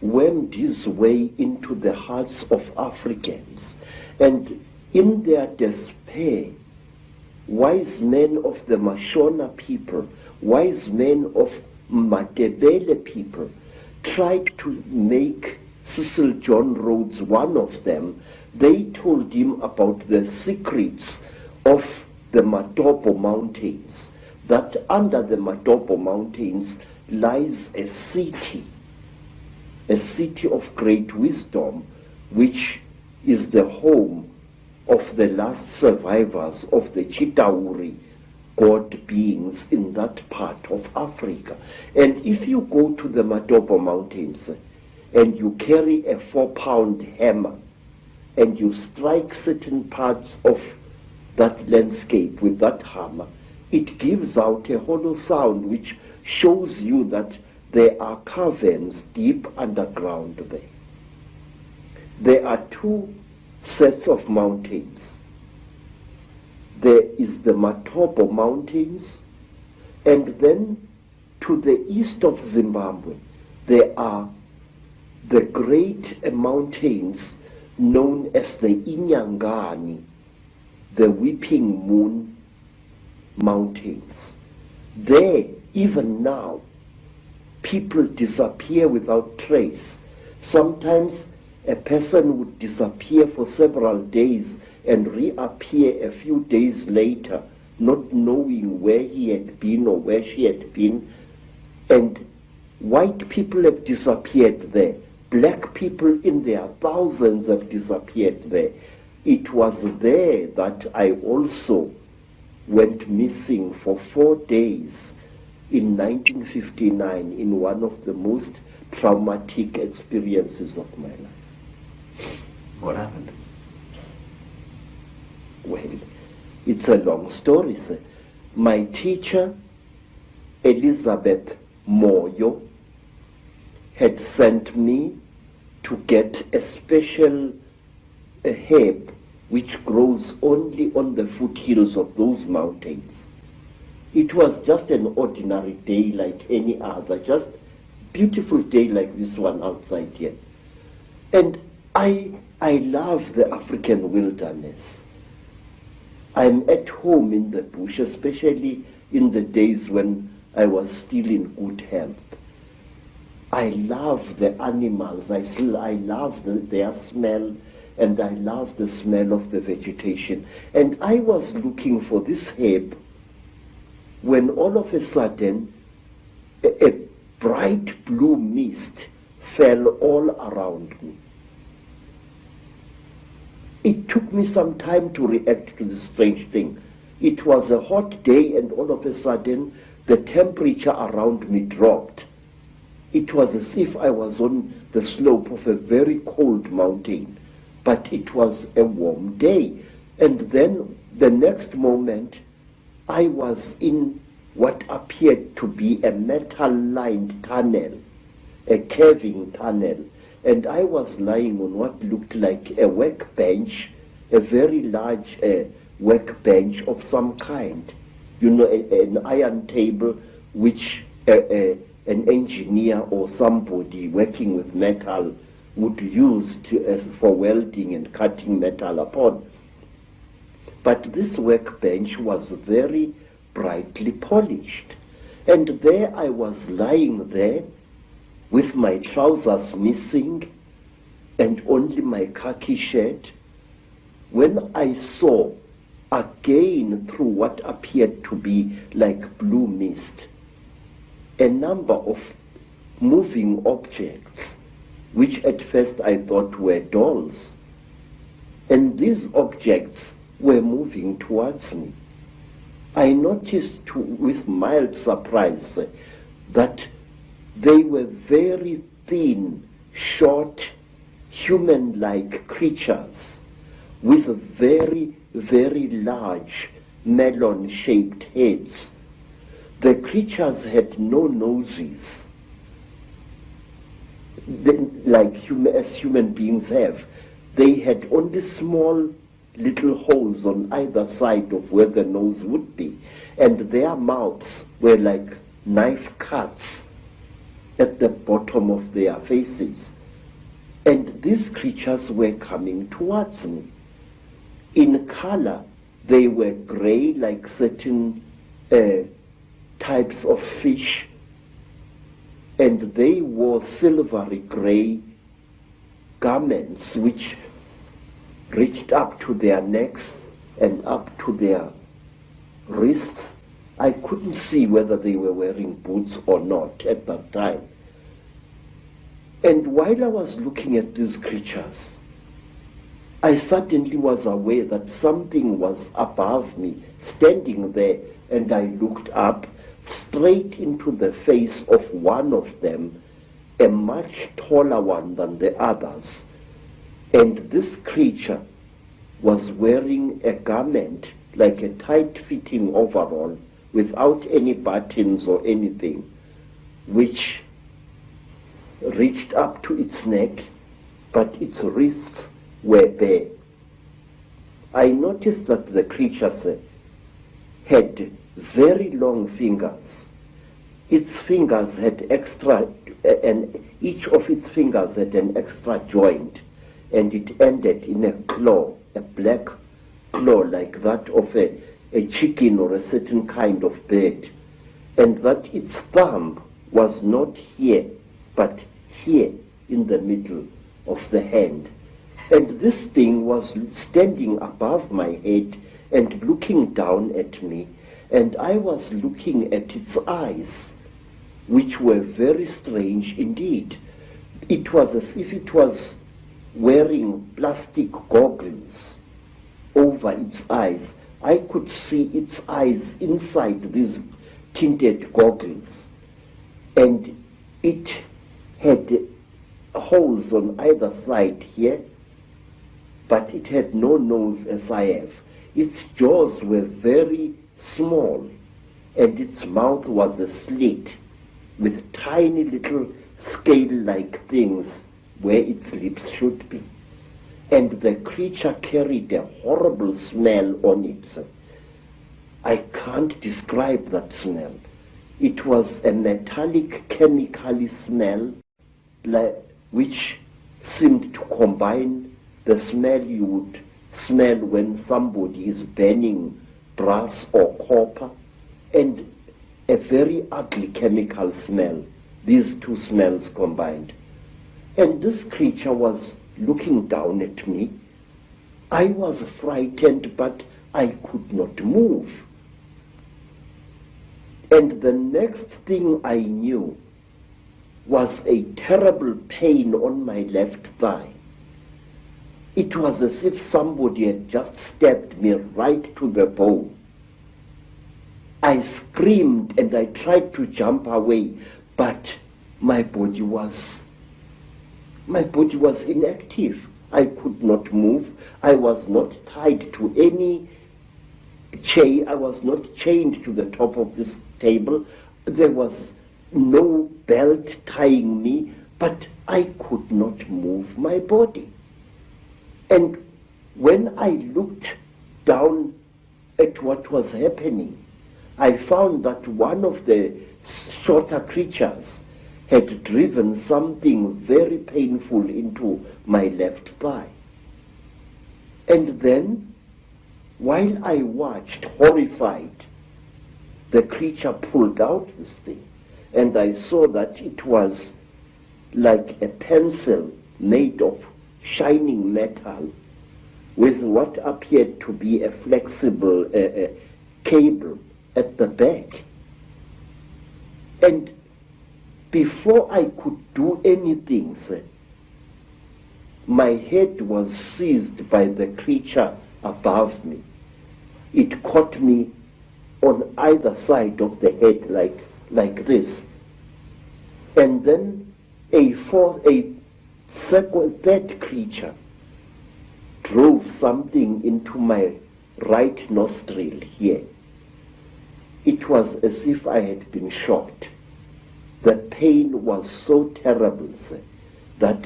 wormed his way into the hearts of Africans, and in their despair, wise men of the Mashona people, wise men of Matebele people, tried to make Cecil John Rhodes one of them. They told him about the secrets of the Matopo Mountains, that under the Matopo Mountains lies a city of great wisdom, which is the home of the last survivors of the Chitauri god beings in that part of Africa. And if you go to the Matopo Mountains and you carry a 4-pound hammer and you strike certain parts of that landscape with that hammer, it gives out a hollow sound which shows you that there are caverns deep underground there. There are two sets of mountains. There is the Matopo Mountains, and then to the east of Zimbabwe there are the great mountains known as the Inyangani, the Weeping Moon Mountains. There, even now, people disappear without trace. Sometimes a person would disappear for several days and reappear a few days later, not knowing where he had been or where she had been. And white people have disappeared there. Black people in their thousands have disappeared there. It was there that I also went missing for 4 days in 1959 in one of the most traumatic experiences of my life. What happened? Well, it's a long story, sir. My teacher, Elizabeth Moyo, had sent me to get a special herb which grows only on the foothills of those mountains. It was just an ordinary day like any other, just beautiful day like this one outside here. And I love the African wilderness. I'm at home in the bush, especially in the days when I was still in good health. I love the animals. I love their smell, and I love the smell of the vegetation. And I was looking for this herb when all of a sudden a bright blue mist fell all around me. It took me some time to react to this strange thing. It was a hot day, and all of a sudden the temperature around me dropped. It was as if I was on the slope of a very cold mountain, but it was a warm day. And then the next moment I was in what appeared to be a metal-lined tunnel, a caving tunnel, and I was lying on what looked like a workbench, a very large workbench of some kind. You know, an iron table which an engineer or somebody working with metal would use for welding and cutting metal upon. But this workbench was very brightly polished. And there I was lying there with my trousers missing and only my khaki shirt, when I saw again through what appeared to be like blue mist a number of moving objects, which at first I thought were dolls. And these objects were moving towards me. I noticed with mild surprise that they were very thin, short, human-like creatures with very, very large melon-shaped heads. The creatures had no noses, like as human beings have. They had only small little holes on either side of where the nose would be, and their mouths were like knife cuts at the bottom of their faces. And these creatures were coming towards me. In color, they were gray, like certain types of fish, and they wore silvery gray garments which reached up to their necks and up to their wrists. I couldn't see whether they were wearing boots or not at that time. And while I was looking at these creatures, I suddenly was aware that something was above me, standing there, and I looked up straight into the face of one of them, a much taller one than the others. And this creature was wearing a garment like a tight-fitting overall without any buttons or anything, which reached up to its neck, but its wrists were bare. I noticed that the creatures had very long fingers. Its fingers had extra, and each of its fingers had an extra joint, and it ended in a claw, a black claw like that of a chicken or a certain kind of bird, and that its thumb was not here, but here in the middle of the hand. And this thing was standing above my head and looking down at me, and I was looking at its eyes, which were very strange indeed. It was as if it was wearing plastic goggles over its eyes. I could see its eyes inside these tinted goggles, and it had holes on either side here, but it had no nose as I have. Its jaws were very small, and its mouth was a slit with tiny little scale-like things where its lips should be. And the creature carried a horrible smell on it. I can't describe that smell. It was a metallic, chemically smell, which seemed to combine the smell you would smell when somebody is burning brass or copper, and a very ugly chemical smell, these two smells combined. And this creature was looking down at me. I was frightened, but I could not move. And the next thing I knew was a terrible pain on my left thigh. It was as if somebody had just stabbed me right to the bone. I screamed and I tried to jump away, but my body was inactive. I could not move. I was not tied to any chain. I was not chained to the top of this table. There was no belt tying me, but I could not move my body. And when I looked down at what was happening, I found that one of the shorter creatures had driven something very painful into my left thigh. And then, while I watched, horrified, the creature pulled out this thing, and I saw that it was like a pencil made of shining metal with what appeared to be a flexible cable at the back. And before I could do anything, my head was seized by the creature above me, it caught me on either side of the head like this. And then a third creature drove something into my right nostril here. It was as if I had been shot. The pain was so terrible, sir, that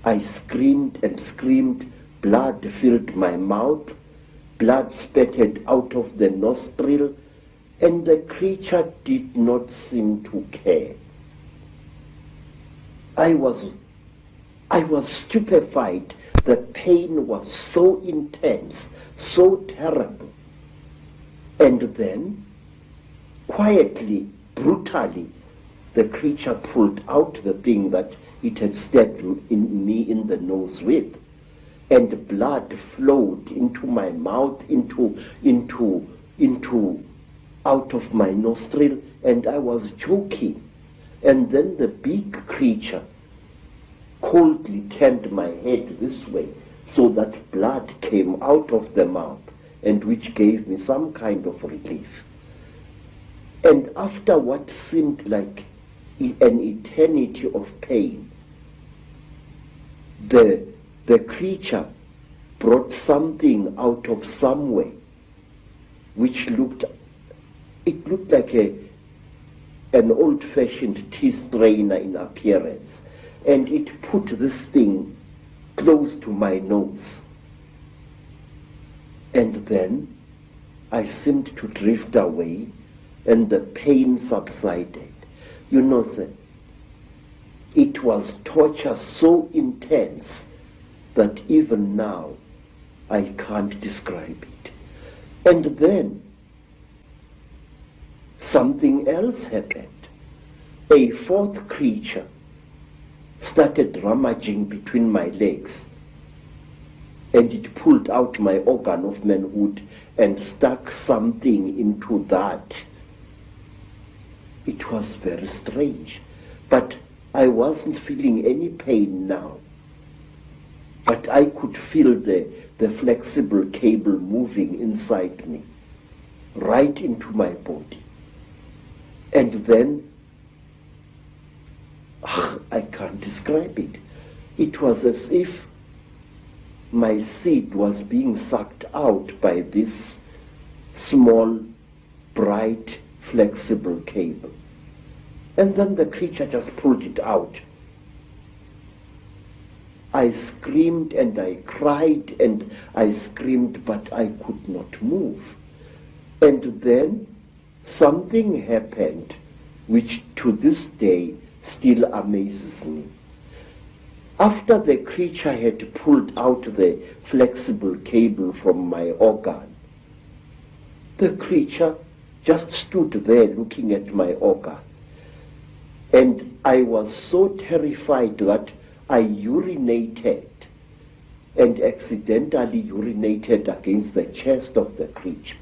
I screamed and screamed. Blood filled my mouth, blood spurted out of the nostril, and the creature did not seem to care. I was stupefied. The pain was so intense, so terrible. And then, quietly, brutally, the creature pulled out the thing that it had stabbed me in the nose with, and blood flowed into my mouth, out of my nostril, and I was choking. And then the big creature coldly turned my head this way, so that blood came out of the mouth, and which gave me some kind of relief. And after what seemed like an eternity of pain, the creature brought something out of somewhere which looked like an old-fashioned tea strainer in appearance, and it put this thing close to my nose. And then I seemed to drift away, and the pain subsided. You know, sir, it was torture so intense that even now I can't describe it. And then something else happened. A fourth creature started rummaging between my legs, and it pulled out my organ of manhood and stuck something into that. It was very strange, but I wasn't feeling any pain now. But I could feel the flexible cable moving inside me, right into my body. And then, I can't describe it. It was as if my seed was being sucked out by this small, bright, flexible cable. And then the creature just pulled it out. I screamed and I cried and I screamed, but I could not move. And then something happened which to this day still amazes me. After the creature had pulled out the flexible cable from my organ, the creature just stood there looking at my organ. And I was so terrified that I urinated, and accidentally urinated against the chest of the creature.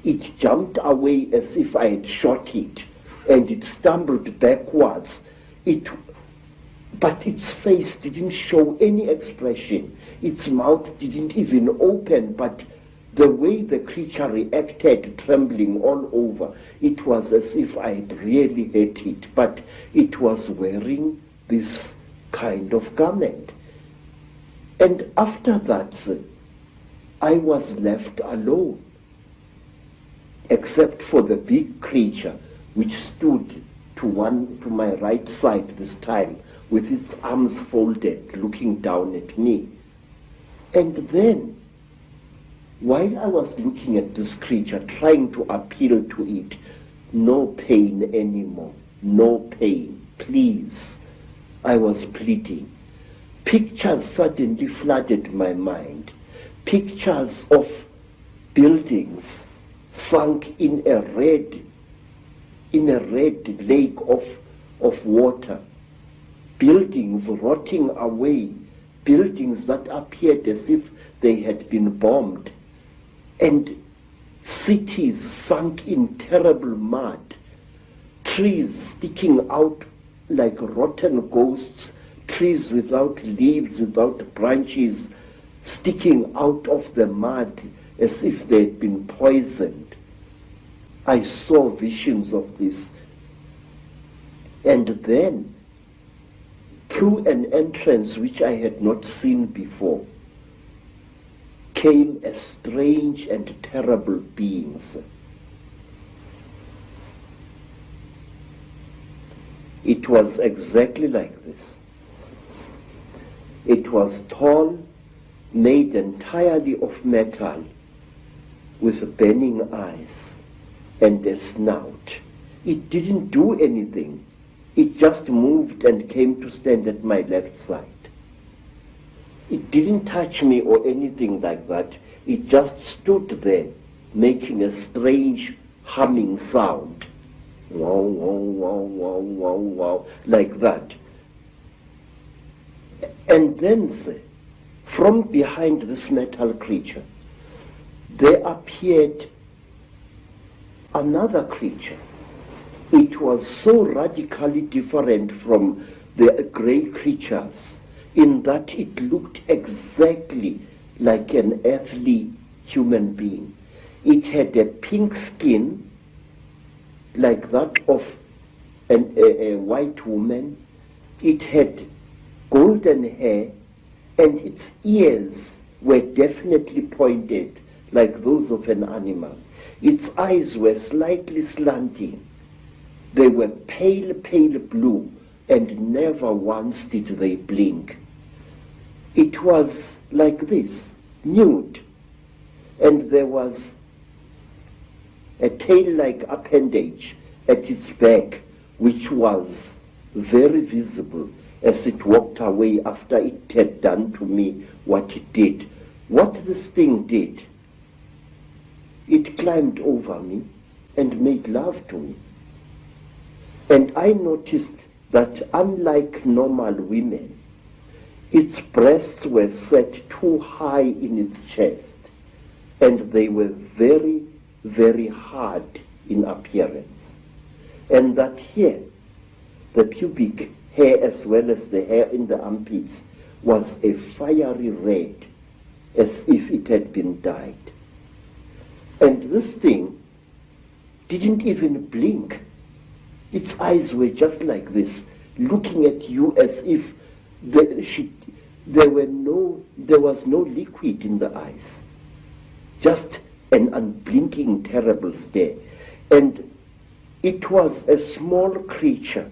It jumped away as if I had shot it, and it stumbled backwards. But its face didn't show any expression. Its mouth didn't even open, but the way the creature reacted, trembling all over, it was as if I had really hit it, but it was wearing this kind of garment. And after that, I was left alone, except for the big creature, which stood to my right side this time, with its arms folded, looking down at me. And then, while I was looking at this creature, trying to appeal to it, no pain anymore, no pain, please, I was pleading. Pictures suddenly flooded my mind. Pictures of buildings sunk in a red lake of water. Buildings rotting away. Buildings that appeared as if they had been bombed. And cities sunk in terrible mud. Trees sticking out like rotten ghosts. Trees without leaves, without branches, sticking out of the mud, as if they had been poisoned. I saw visions of this. And then, through an entrance which I had not seen before, came a strange and terrible being. It was exactly like this. It was tall, made entirely of metal, with burning eyes and a snout. It didn't do anything. It just moved and came to stand at my left side. It didn't touch me or anything like that. It just stood there, making a strange humming sound. Wow, wow, wow, wow, wow, wow, like that. And then, from behind this metal creature, there appeared another creature. It was so radically different from the grey creatures in that it looked exactly like an earthly human being. It had a pink skin like that of a white woman. It had golden hair, and its ears were definitely pointed like those of an animal. Its eyes were slightly slanting. They were pale, pale blue, and never once did they blink. It was like this, nude, and there was a tail-like appendage at its back, which was very visible as it walked away after it had done to me what it did. What this thing did, it climbed over me and made love to me. And I noticed that unlike normal women, its breasts were set too high in its chest, and they were very, very hard in appearance. And that here, the pubic hair as well as the hair in the armpits was a fiery red, as if it had been dyed. And this thing didn't even blink. Its eyes were just like this, looking at you as if there was no liquid in the eyes, just an unblinking, terrible stare. And it was a small creature,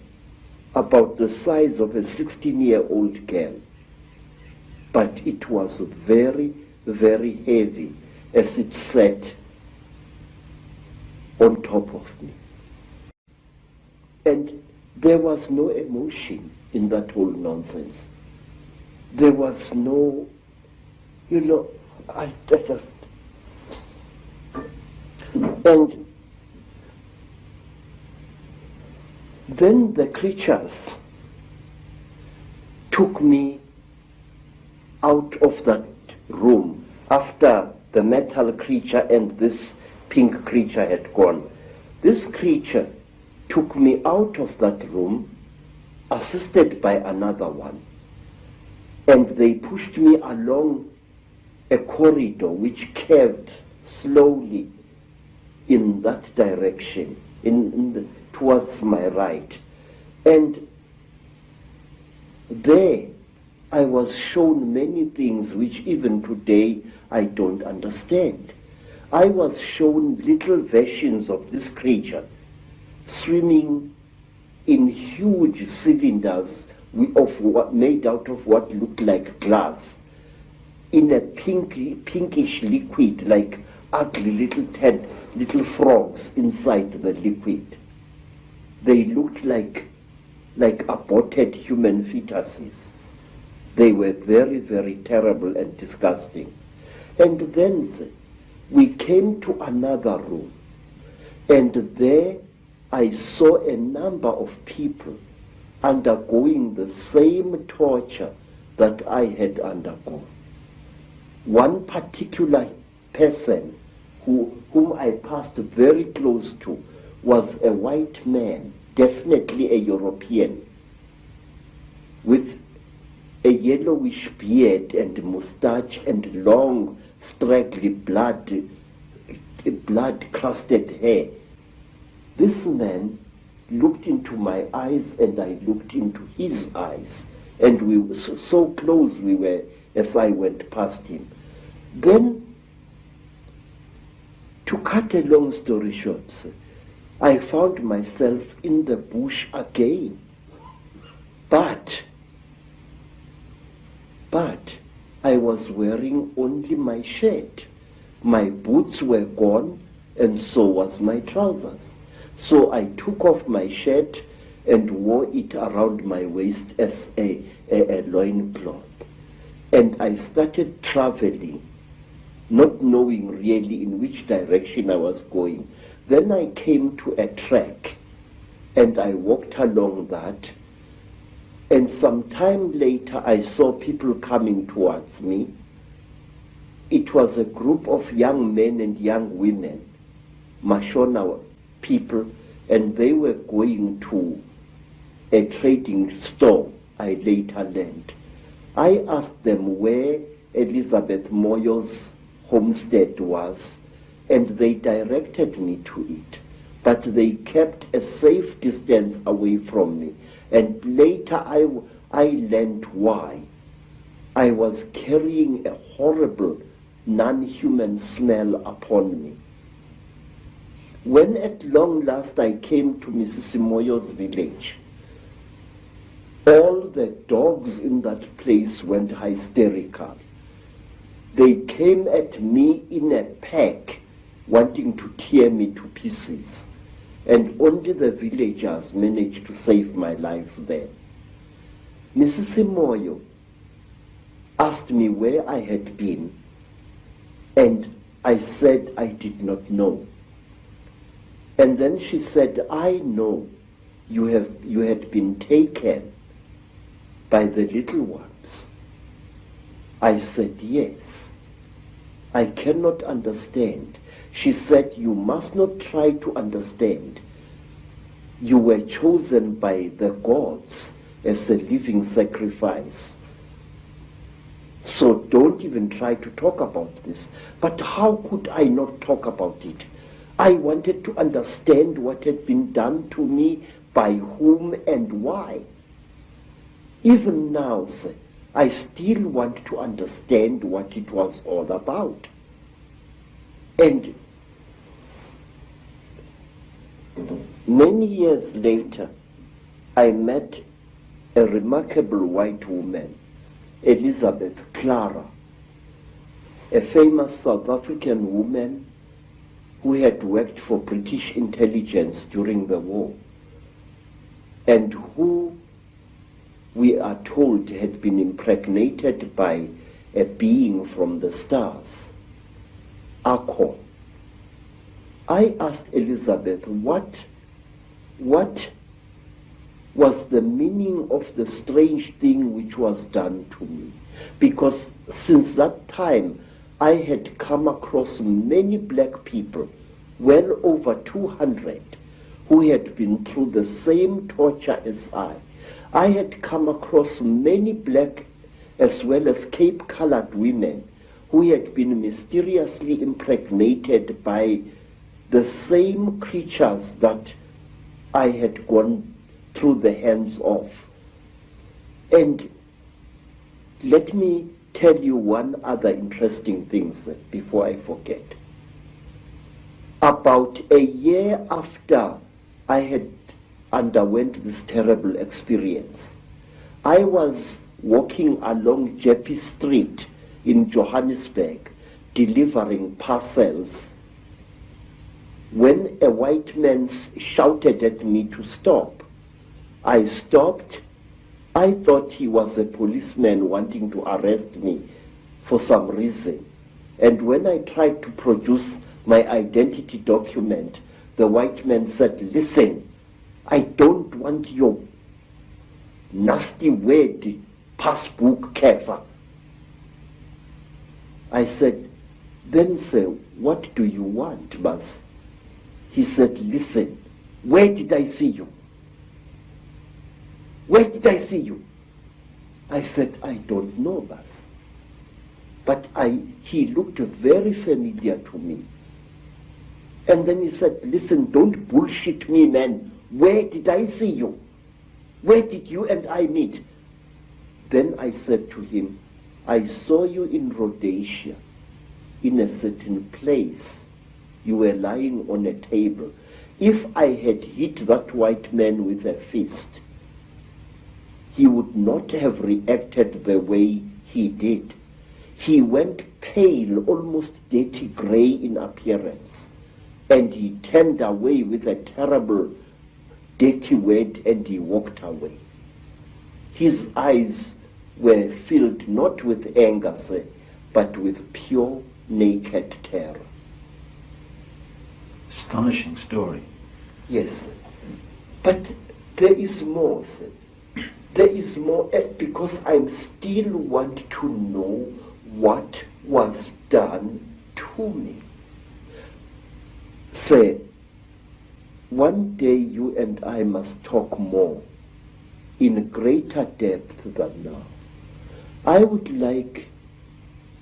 about the size of a 16-year-old girl, but it was very, very heavy as it sat on top of me. And there was no emotion in that whole nonsense. There was no, I just... And then the creatures took me out of that room after the metal creature and this pink creature had gone. This creature took me out of that room, assisted by another one, and they pushed me along a corridor which curved slowly in that direction, towards my right. And there I was shown many things which even today I don't understand. I was shown little versions of this creature swimming in huge cylinders made out of what looked like glass, in a pinkish liquid, like ugly little frogs inside the liquid. They looked like aborted human fetuses. They were very, very terrible and disgusting. And then we came to another room, and there I saw a number of people undergoing the same torture that I had undergone. One particular person whom I passed very close to was a white man, definitely a European, with a yellowish beard and moustache and long, straggly blood-crusted hair. This man looked into my eyes and I looked into his eyes, and we were so close we were as I went past him. Then, to cut a long story short, I found myself in the bush again. But I was wearing only my shirt. My boots were gone, and so was my trousers. So I took off my shirt and wore it around my waist as a loincloth. And I started traveling, not knowing really in which direction I was going. Then I came to a track, and I walked along that. And some time later, I saw people coming towards me. It was a group of young men and young women, Mashona people, and they were going to a trading store, I later learned. I asked them where Elizabeth Moyo's homestead was, and they directed me to it. But they kept a safe distance away from me. And later I learned why. I was carrying a horrible, non-human smell upon me. When at long last I came to Mrs. Moyo's village, all the dogs in that place went hysterical. They came at me in a pack, wanting to tear me to pieces. And only the villagers managed to save my life then. Mrs. Moyo asked me where I had been, and I said I did not know. And then she said, I know you had been taken by the little ones. I said, yes. I cannot understand. She said, you must not try to understand. You were chosen by the gods as a living sacrifice. So don't even try to talk about this. But how could I not talk about it? I wanted to understand what had been done to me, by whom and why. Even now, sir, I still want to understand what it was all about. And many years later, I met a remarkable white woman, Elizabeth Clara, a famous South African woman who had worked for British intelligence during the war, and who, we are told, had been impregnated by a being from the stars, Akon. I asked Elizabeth what was the meaning of the strange thing which was done to me, because since that time I had come across many black people, well over 200, who had been through the same torture as I. I had come across many black as well as Cape-colored women who had been mysteriously impregnated by the same creatures that I had gone through the hands of. And let me tell you one other interesting thing before I forget. About a year after I had underwent this terrible experience, I was walking along Jeppe Street in Johannesburg delivering parcels when a white man shouted at me to stop. I stopped. I thought he was a policeman wanting to arrest me for some reason. And when I tried to produce my identity document, the white man said, listen, I don't want your nasty word passbook cover. I said, then sir, what do you want, Bas? He said, listen, where did I see you? Where did I see you? I said, I don't know this. But he looked very familiar to me. And then he said, listen, don't bullshit me, man. Where did I see you? Where did you and I meet? Then I said to him, I saw you in Rhodesia, in a certain place. You were lying on a table. If I had hit that white man with a fist, he would not have reacted the way he did. He went pale, almost dirty gray in appearance, and he turned away with a terrible, dirty word, and he walked away. His eyes were filled not with anger, sir, but with pure, naked terror. Astonishing story. Yes, but there is more, sir. There is more, because I still want to know what was done to me. Sir, one day you and I must talk more, in greater depth than now. I would like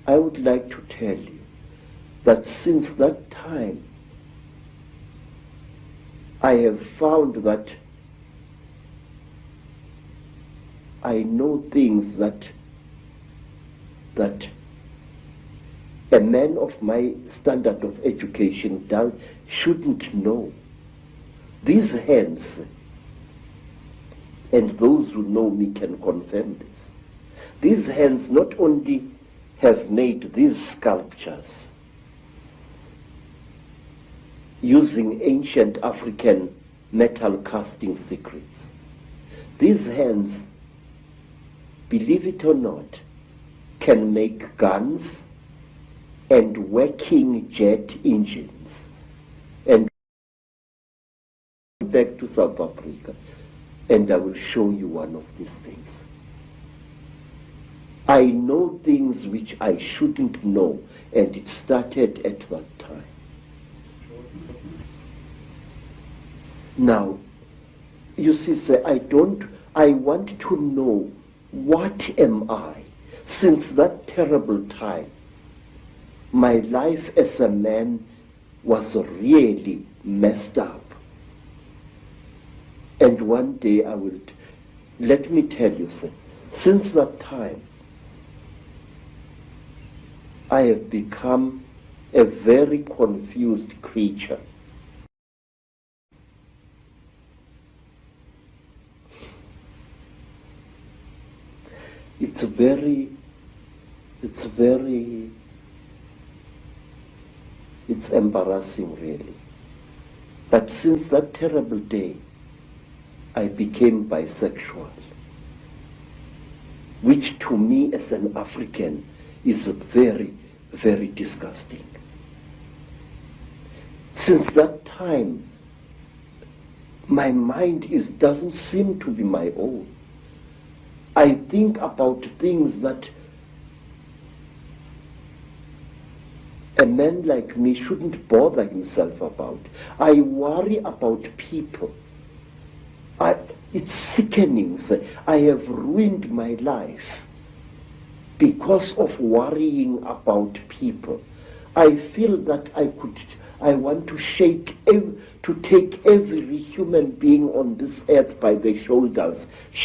to tell you that since that time, I have found that I know things that a man of my standard of education shouldn't know. These hands, and those who know me can confirm this, these hands not only have made these sculptures using ancient African metal casting secrets. These hands, believe it or not, can make guns and working jet engines. And back to South Africa, and I will show you one of these things. I know things which I shouldn't know, and it started at that time. Now, you see, sir, I want to know, what am I? Since that terrible time, my life as a man was really messed up. And one day let me tell you, sir, since that time, I have become a very confused creature. It's embarrassing, really. But since that terrible day, I became bisexual, which to me as an African is very, very disgusting. Since that time, my mind doesn't seem to be my own. I think about things that a man like me shouldn't bother himself about. I worry about people. It's sickening, sir. I have ruined my life because of worrying about people. I feel that I want to take every human being on this earth by the shoulders,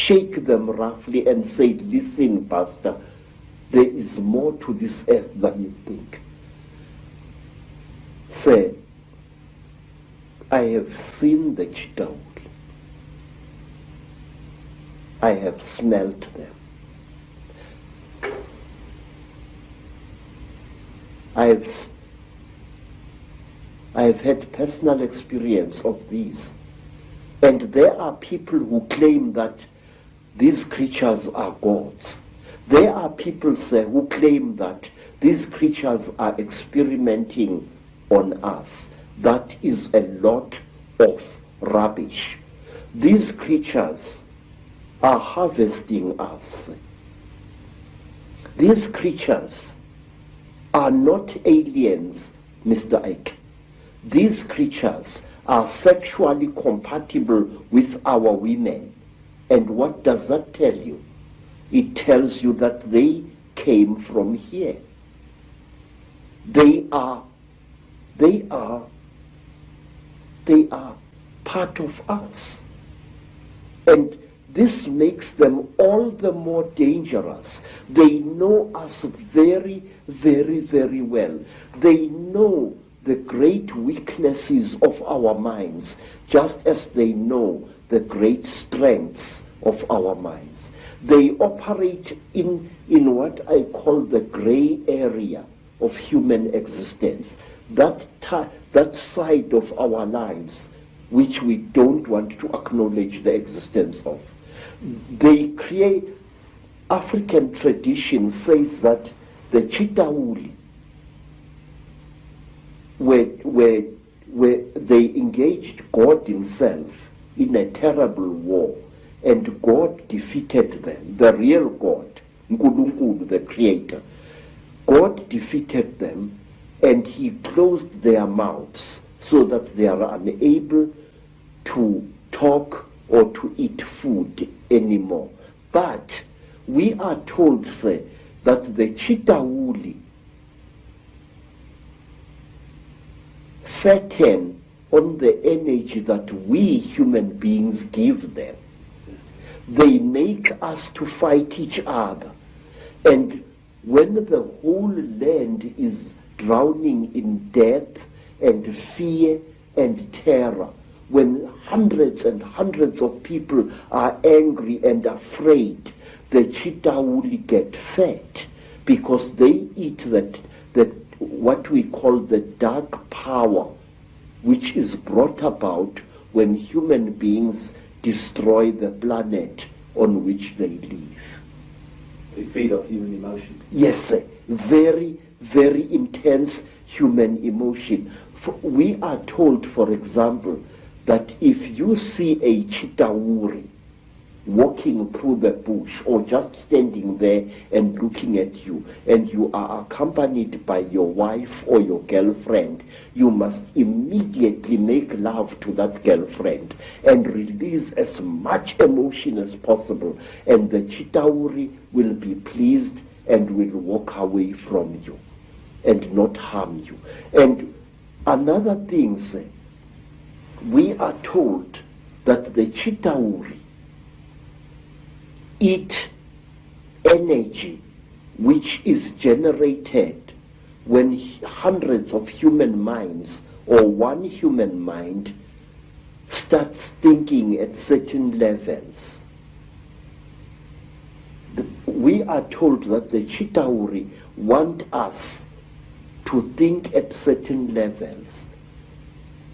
shake them roughly and say, listen, Pastor, there is more to this earth than you think. Sir, I have seen the Chitaul. I have smelt them. I have had personal experience of these. And there are people who claim that these creatures are gods. There are people, sir, who claim that these creatures are experimenting on us. That is a lot of rubbish. These creatures are harvesting us. These creatures are not aliens, Mr. Icke. These creatures are sexually compatible with our women. And what does that tell you? it tells you that they came from here. They are part of us. And this makes them all the more dangerous. They know us very, very, very well. They know the great weaknesses of our minds, just as they know the great strengths of our minds. They operate in what I call the gray area of human existence, that side of our lives which we don't want to acknowledge the existence of. They create, African tradition says that the Chitauli, where they engaged God himself in a terrible war, and God defeated them, the real God, Nkulunkulu, the creator. God defeated them, and he closed their mouths so that they are unable to talk or to eat food anymore. But we are told, say, that the Chitauli fatten on the energy that we human beings give them. They make us to fight each other. And when the whole land is drowning in death and fear and terror, when hundreds and hundreds of people are angry and afraid, the Chitauli get fat because they eat that what we call the dark power, which is brought about when human beings destroy the planet on which they live. They feed off human emotion. Yes, sir. Very, very intense human emotion. We are told, for example, that if you see a Chitauri walking through the bush or just standing there and looking at you, and you are accompanied by your wife or your girlfriend, you must immediately make love to that girlfriend and release as much emotion as possible, and the Chitauri will be pleased and will walk away from you and not harm you. And another thing, sir, we are told that the Chitauri eat energy which is generated when hundreds of human minds or one human mind starts thinking at certain levels. We are told that the Chitauri want us to think at certain levels.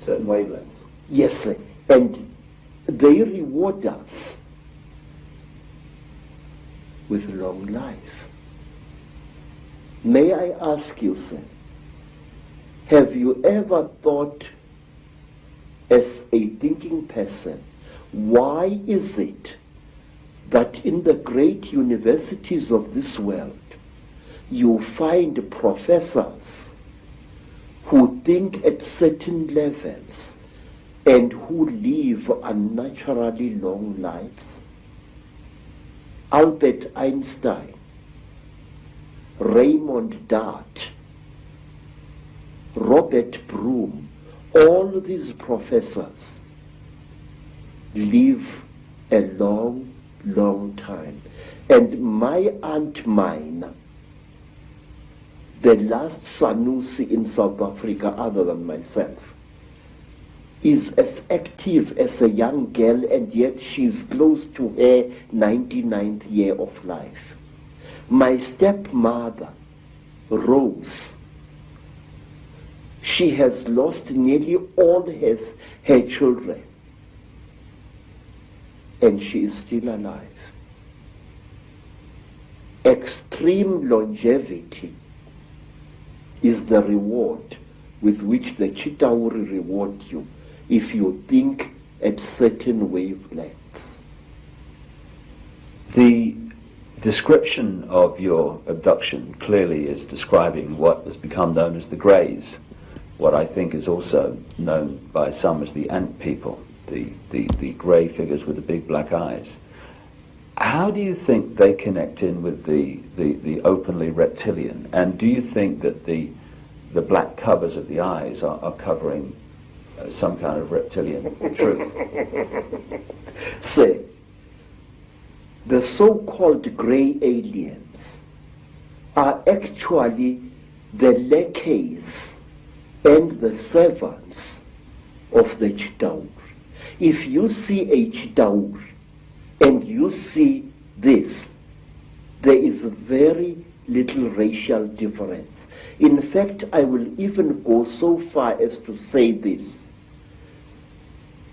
Certain wavelengths. Yes, sir. And they reward us with long life. May I ask you, sir, have you ever thought as a thinking person, why is it that in the great universities of this world you find professors who think at certain levels and who live unnaturally long lives? Albert Einstein, Raymond Dart, Robert Broom, all these professors live a long, long time. And my Aunt Mina, the last Sanusi in South Africa other than myself, is as active as a young girl, and yet she's close to her 99th year of life. My stepmother, Rose, she has lost nearly all her children, and she is still alive. Extreme longevity is the reward with which the Chitauri reward you if you think at certain wavelengths. The description of your abduction clearly is describing what has become known as the Greys, what I think is also known by some as the ant people, the grey figures with the big black eyes. How do you think they connect in with the openly reptilian? And do you think that the black covers of the eyes are covering some kind of reptilian truth? Say, the so-called grey aliens are actually the lackeys and the servants of the Chidaur. If you see a Chidaur and you see this, there is very little racial difference. In fact, I will even go so far as to say this,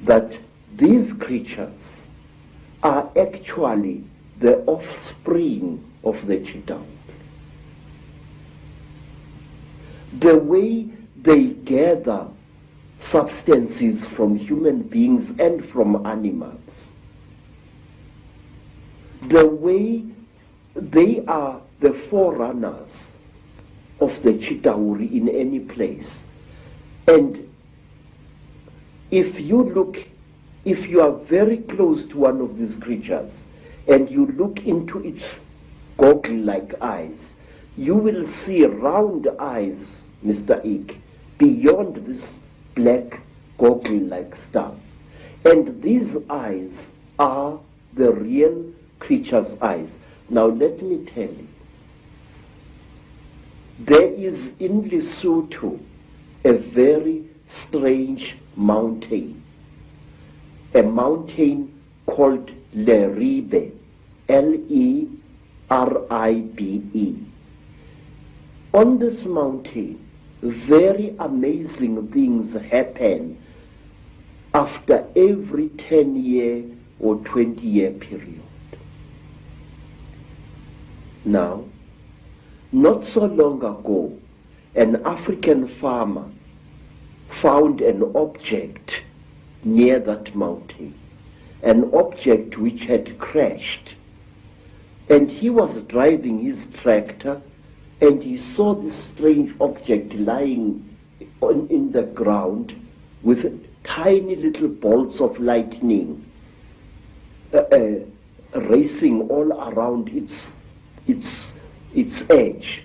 that these creatures are actually the offspring of the Chidaur. The way they gather substances from human beings and from animals, the way they are the forerunners of the Chidauri in any place. And if you are very close to one of these creatures and you look into its goggle-like eyes, you will see round eyes, Mr. Icke, beyond this black goggle-like stuff. And these eyes are the real creature's eyes. Now let me tell you, there is in Lesotho a very strange mountain, a mountain called Leribe, Leribe. On this mountain, very amazing things happen after every 10-year or 20-year period. Now, not so long ago, an African farmer found an object near that mountain, an object which had crashed. And he was driving his tractor and he saw this strange object lying in the ground with tiny little bolts of lightning racing all around its edge.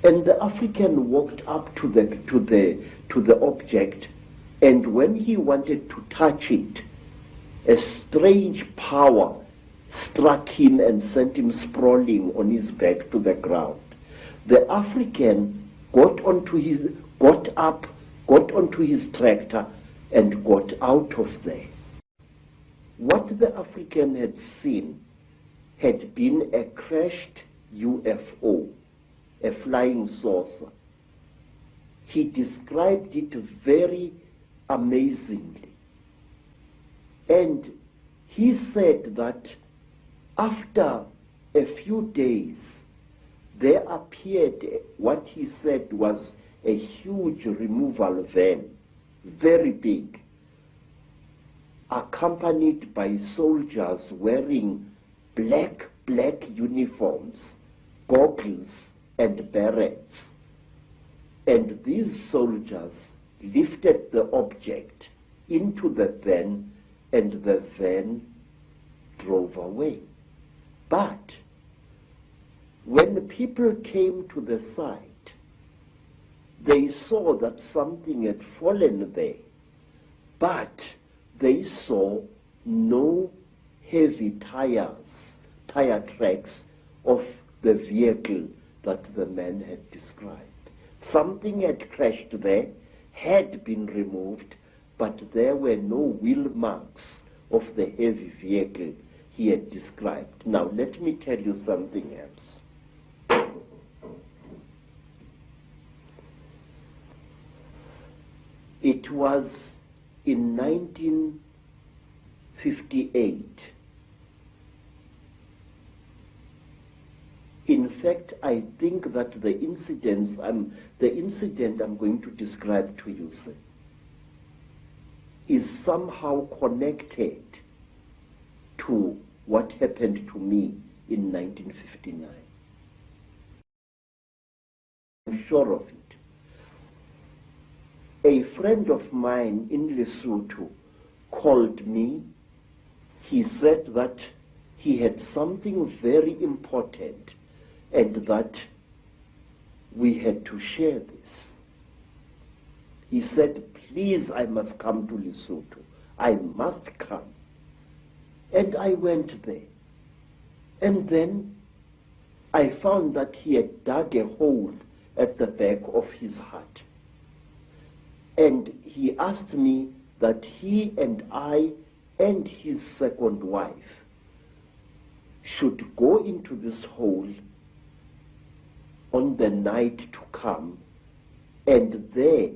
And the African walked up to the object, and when he wanted to touch it, a strange power struck him and sent him sprawling on his back to the ground. The African got onto his tractor and got out of there. What the African had seen had been a crashed UFO, a flying saucer. He described it very amazingly. And he said that after a few days, there appeared what he said was a huge removal van, very big, accompanied by soldiers wearing black uniforms, goggles and berets. And these soldiers lifted the object into the van, and the van drove away. But when people came to the site, they saw that something had fallen there, but they saw no heavy tire tracks of the vehicle that the man had described. Something had crashed there, had been removed, but there were no wheel marks of the heavy vehicle he had described. Now let me tell you something else. It was in 1958. In fact, I think that the incident I'm going to describe to you, sir, is somehow connected to what happened to me in 1959. I'm sure of it. A friend of mine in Lesotho called me. He said that he had something very important and that we had to share this. He said, please, I must come to Lesotho. I must come. And I went there. And then I found that he had dug a hole at the back of his hut. And he asked me that he and I and his second wife should go into this hole on the night to come and there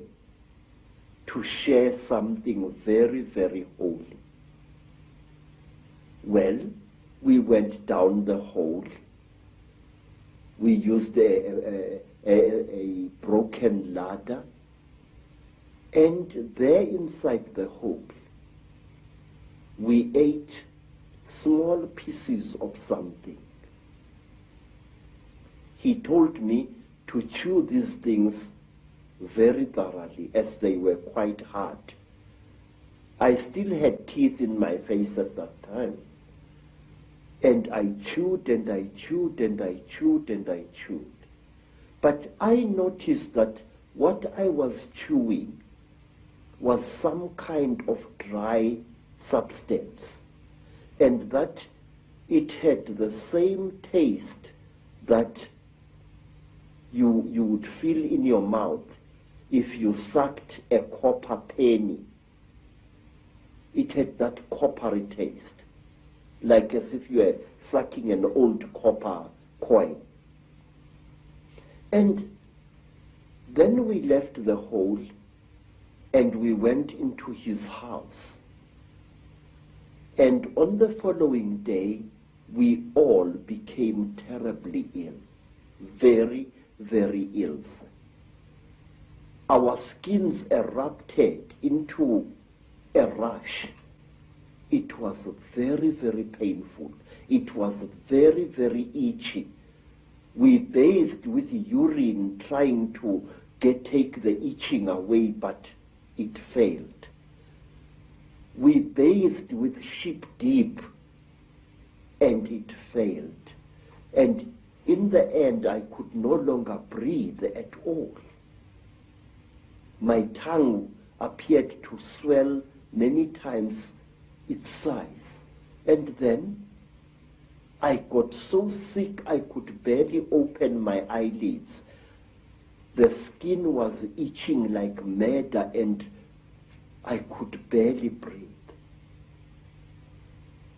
to share something very, very holy. Well, we went down the hole. We used a broken ladder, and there inside the hole, we ate small pieces of something. He told me to chew these things very thoroughly, as they were quite hard. I still had teeth in my face at that time. And I chewed and I chewed and I chewed and I chewed. But I noticed that what I was chewing was some kind of dry substance, and that it had the same taste that you would feel in your mouth if you sucked a copper penny. It had that coppery taste, like as if you were sucking an old copper coin. And then we left the hole and we went into his house. And on the following day, we all became terribly ill, very, very ill. Our skins erupted into a rash. It was very, very painful. It was very, very itchy. We bathed with urine trying to take the itching away, but it failed. We bathed with sheep dip, and it failed. And in the end, I could no longer breathe at all. My tongue appeared to swell many times its size. And then I got so sick I could barely open my eyelids. The skin was itching like mad and I could barely breathe.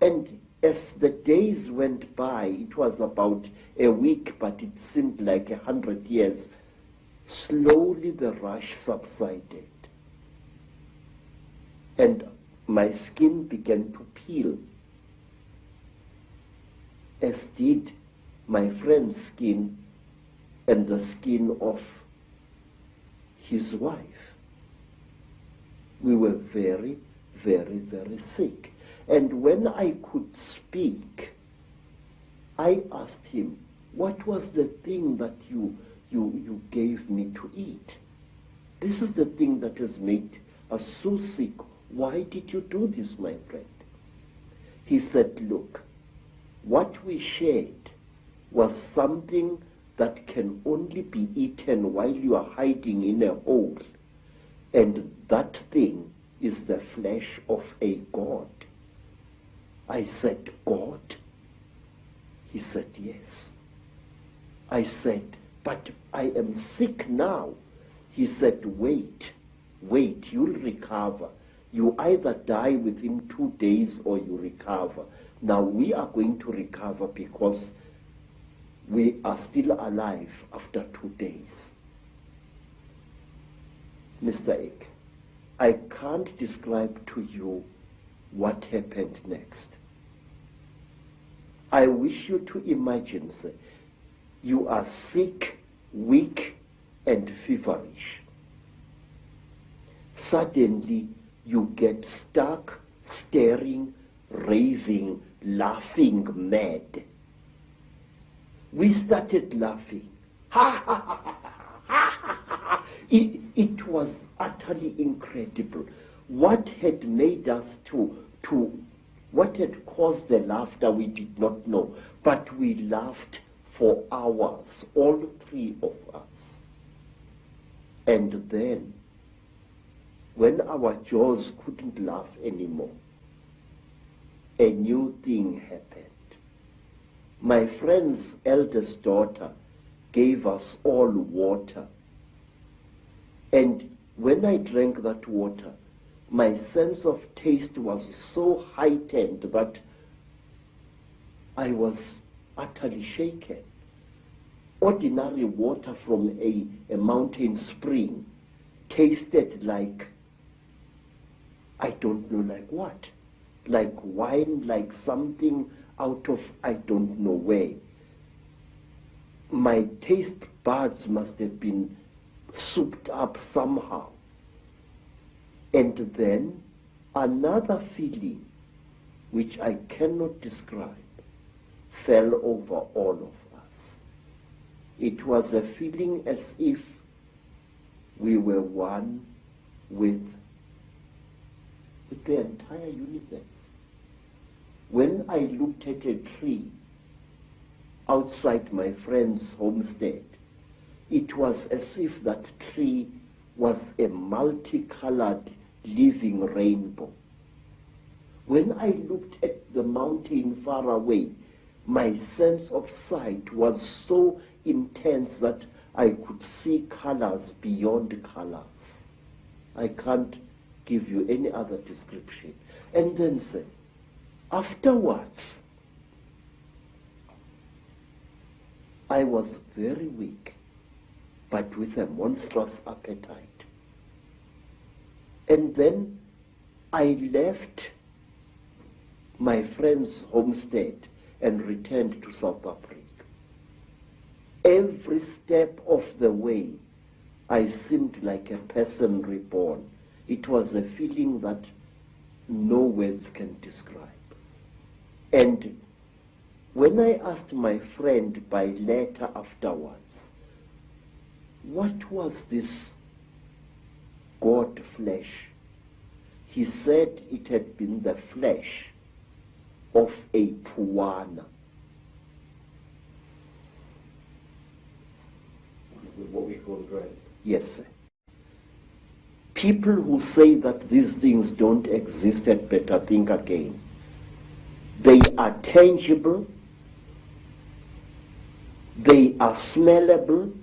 And as the days went by, it was about a week, but it seemed like 100 years, slowly the rash subsided. And my skin began to peel, as did my friend's skin and the skin of his wife. We were very, very, very sick. And when I could speak, I asked him, what was the thing that you gave me to eat? This is the thing that has made us so sick. Why did you do this, my friend? He said, look, what we shared was something that can only be eaten while you are hiding in a hole. And that thing is the flesh of a god. I said, God? He said, yes. I said, but I am sick now. He said, wait, you'll recover. You either die within 2 days or you recover. Now we are going to recover because we are still alive after 2 days. Mr. Icke, I can't describe to you what happened next. I wish you to imagine, sir, you are sick, weak, and feverish. Suddenly, you get stuck, staring, raving, laughing mad. We started laughing. Ha ha ha ha ha ha ha. It was utterly incredible. What had made us to What had caused the laughter we did not know, but we laughed for hours, all three of us. And then, when our jaws couldn't laugh anymore, a new thing happened. My friend's eldest daughter gave us all water. And when I drank that water, my sense of taste was so heightened that I was utterly shaken. Ordinary water from a mountain spring tasted like, I don't know like what, like wine, like something out of I don't know where. My taste buds must have been souped up somehow. And then another feeling, which I cannot describe, fell over all of us. It was a feeling as if we were one with the entire universe. When I looked at a tree outside my friend's homestead, it was as if that tree was a multicolored living rainbow. When I looked at the mountain far away, my sense of sight was so intense that I could see colors beyond colors. I can't give you any other description. And then say, afterwards, I was very weak, but with a monstrous appetite. And then I left my friend's homestead and returned to South Africa. Every step of the way, I seemed like a person reborn. It was a feeling that no words can describe. And when I asked my friend by letter afterwards, what was this God flesh? He said it had been the flesh of a puana. What we call the grave. Yes, sir. People who say that these things don't exist had better think again. They are tangible, they are smellable,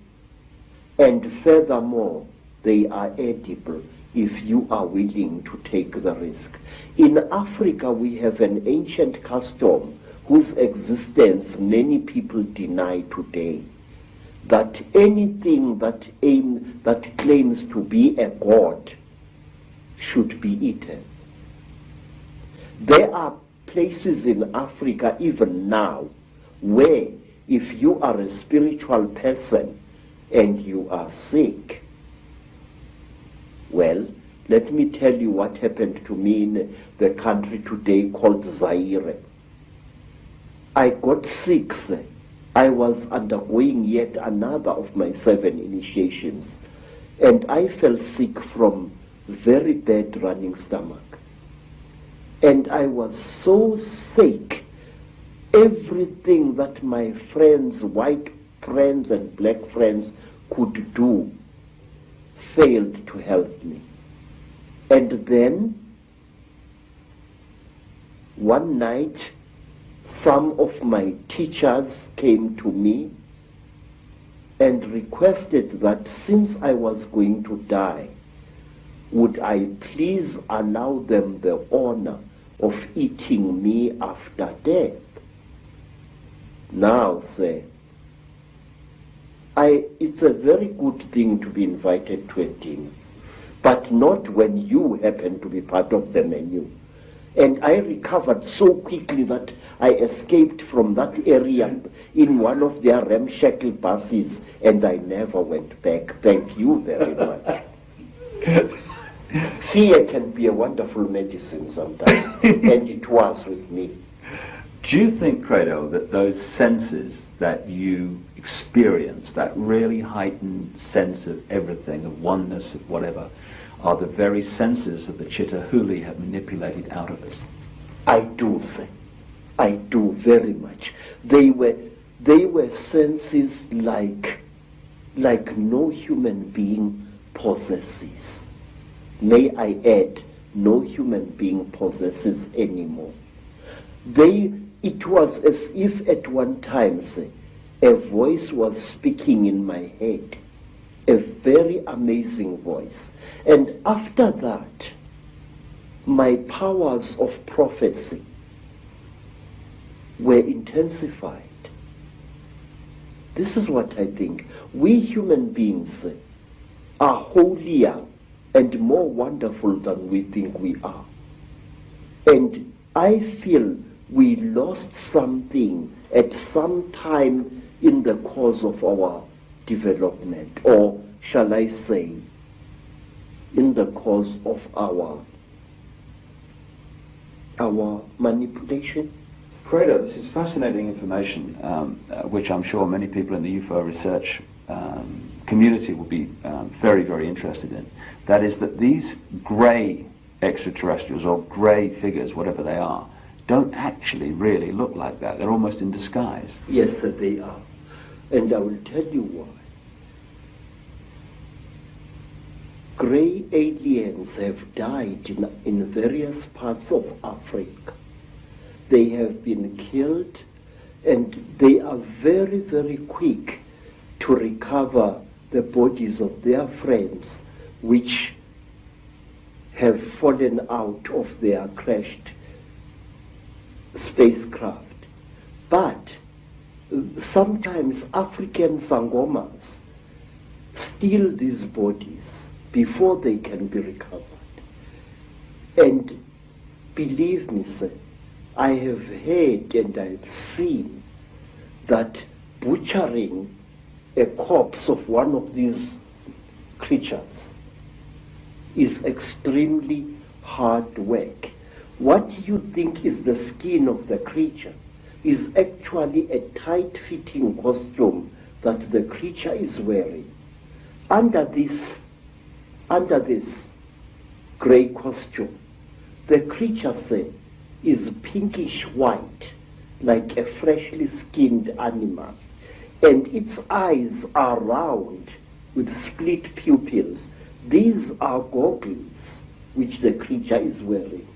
and furthermore, they are edible if you are willing to take the risk. In Africa, we have an ancient custom whose existence many people deny today, that anything that claims to be a god should be eaten. There are places in Africa even now where if you are a spiritual person and you are sick, well, let me tell you what happened to me in the country today called Zaire. I got sick. I was undergoing yet another of my 7 initiations, and I fell sick from very bad running stomach. And I was so sick, everything that my friends, white friends and black friends could do failed to help me. And then one night, some of my teachers came to me and requested that since I was going to die, would I please allow them the honor of eating me after death? Now, sir, it's a very good thing to be invited to a dinner, but not when you happen to be part of the menu. And I recovered so quickly that I escaped from that area in one of their ramshackle buses, and I never went back. Thank you very much. Fear can be a wonderful medicine sometimes, and it was with me. Do you think, Credo, that those senses that you experience, that really heightened sense of everything, of oneness, of whatever, are the very senses that the Chitta Huli have manipulated out of us? I do, sir. I do very much. They were senses like no human being possesses. May I add, no human being possesses anymore. It was as if at one time, say, a voice was speaking in my head, a very amazing voice. And after that, my powers of prophecy were intensified. This is what I think. We human beings are holier and more wonderful than we think we are. And I feel we lost something at some time in the course of our development, or shall I say, in the course of our manipulation. Credo, this is fascinating information, which I'm sure many people in the UFO research community will be very, very interested in. That is that these grey extraterrestrials, or grey figures, whatever they are, don't actually really look like that. They're almost in disguise. Yes, sir, they are. And I will tell you why. Grey aliens have died in various parts of Africa. They have been killed, and they are very, very quick to recover the bodies of their friends which have fallen out of their crashed spacecraft. But sometimes African sangomas steal these bodies before they can be recovered. And believe me, sir, I have heard and I have seen that butchering a corpse of one of these creatures is extremely hard work. What you think is the skin of the creature is actually a tight-fitting costume that the creature is wearing. Under this grey costume, the creature, say, is pinkish white, like a freshly skinned animal, and its eyes are round with split pupils. These are goggles which the creature is wearing.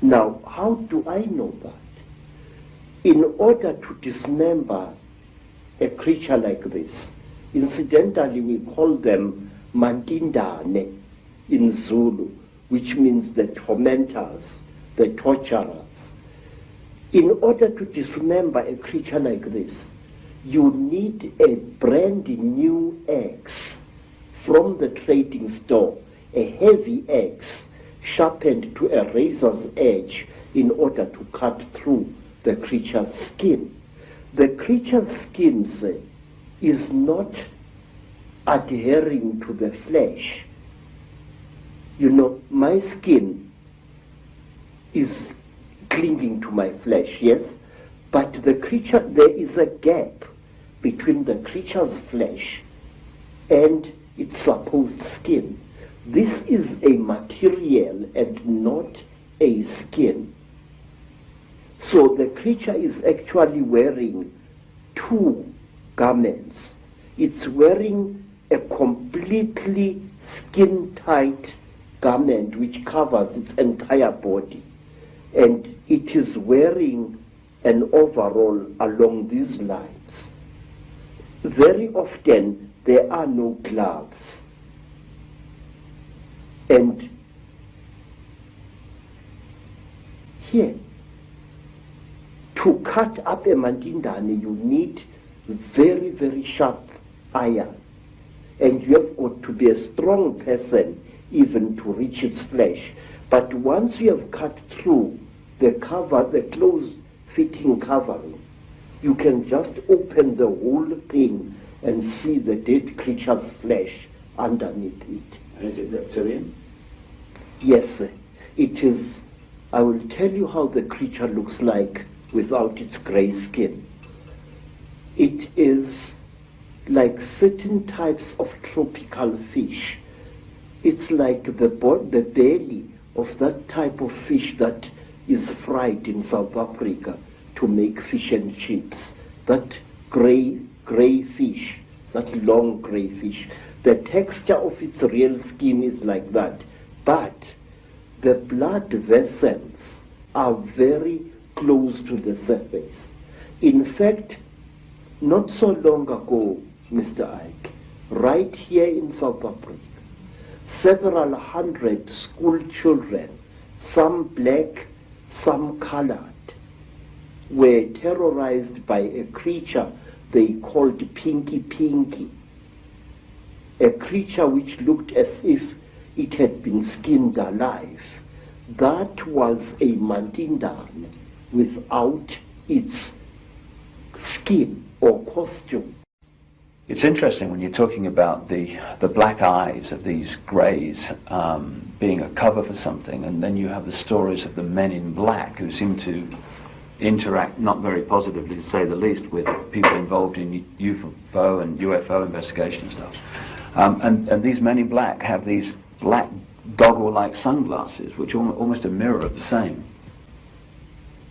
Now, how do I know that? In order to dismember a creature like this, incidentally we call them mantindane in Zulu, which means the tormentors, the torturers. In order to dismember a creature like this, you need a brand new axe from the trading store, a heavy axe sharpened to a razor's edge in order to cut through the creature's skin. The creature's skin, say, is not adhering to the flesh. You know, my skin is clinging to my flesh, yes, but the creature, there is a gap between the creature's flesh and its supposed skin. This is a material and not a skin. So the creature is actually wearing two garments. It's wearing a completely skin-tight garment which covers its entire body, and it is wearing an overall along these lines. Very often there are no gloves, and here, to cut up a mantindane, you need very, very sharp iron, and you have got to be a strong person even to reach its flesh. But once you have cut through the cover, the close-fitting covering, you can just open the whole thing and see the dead creature's flesh underneath it. And is it reptilian? Yes, sir. It is. I will tell you how the creature looks like without its grey skin. It is like certain types of tropical fish. It's like the belly of that type of fish that is fried in South Africa to make fish and chips. That grey fish, that long grey fish, the texture of its real skin is like that, but the blood vessels are very close to the surface. In fact, not so long ago, Mr. Icke, right here in South Africa, several hundred school children, some black, some colored, were terrorized by a creature they called Pinky Pinky, a creature which looked as if it had been skinned alive. That was a Mantindan without its skin or costume. It's interesting when you're talking about the black eyes of these greys being a cover for something, and then you have the stories of the men in black who seem to interact not very positively, to say the least, with people involved in UFO and UFO investigation and stuff. And these men in black have these black goggle-like sunglasses, which are almost a mirror of the same.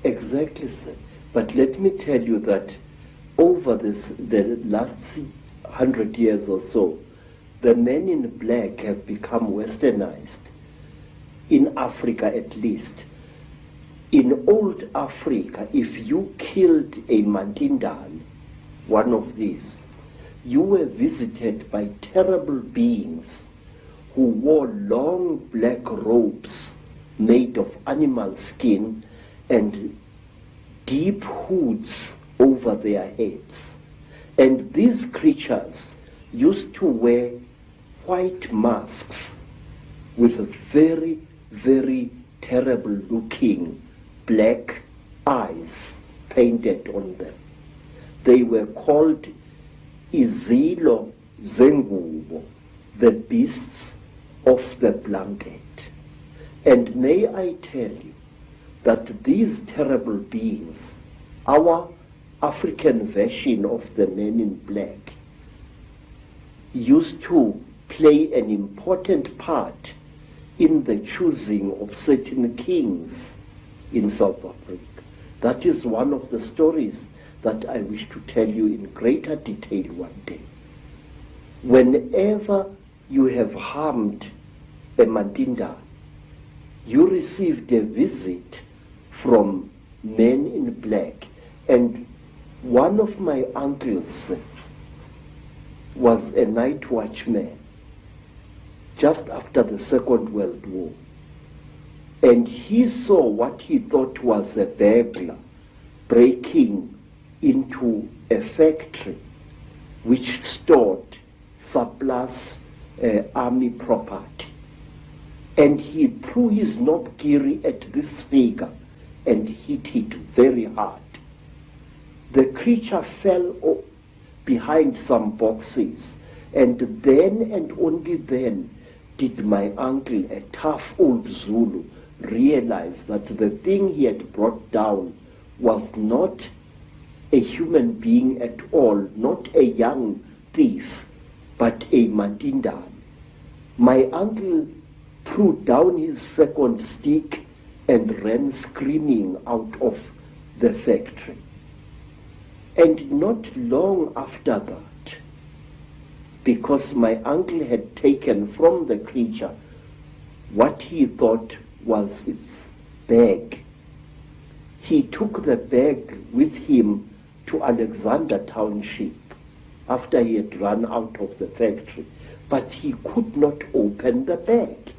Exactly, sir. But let me tell you that over the last 100 years or so, the men in black have become westernized, in Africa at least. In old Africa, if you killed a Mantindan, one of these, you were visited by terrible beings who wore long black robes made of animal skin and deep hoods over their heads. And these creatures used to wear white masks with very, very terrible looking black eyes painted on them. They were called Izilo Zengubo, the beasts of the blanket. And may I tell you that these terrible beings, our African version of the men in black, used to play an important part in the choosing of certain kings in South Africa. That is one of the stories that I wish to tell you in greater detail one day. Whenever you have harmed a Mandinda, you received a visit from men in black. And one of my uncles was a night watchman just after the Second World War. And he saw what he thought was a burglar breaking into a factory which stored surplus army property. And he threw his knobkiri at this figure and hit it very hard. The creature fell behind some boxes, and then and only then did my uncle, a tough old Zulu, realize that the thing he had brought down was not a human being at all, not a young thief, but a Mandindan. My uncle threw down his second stick and ran screaming out of the factory. And not long after that, because my uncle had taken from the creature what he thought was its bag, he took the bag with him to Alexander Township after he had run out of the factory. But he could not open the bag.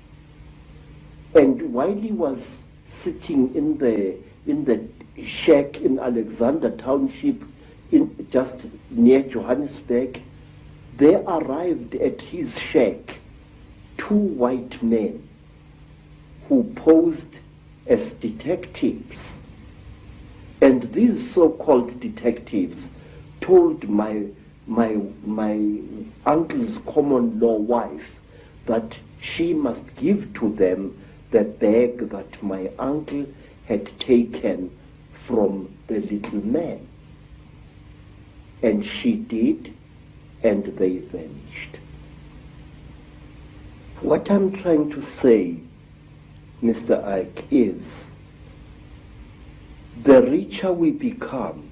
And while he was sitting in the shack in Alexander Township, just near Johannesburg, there arrived at his shack two white men who posed as detectives. And these so-called detectives told my uncle's common law wife that she must give to them the bag that my uncle had taken from the little man. And she did, and they vanished. What I'm trying to say, Mr. Icke, is the richer we become,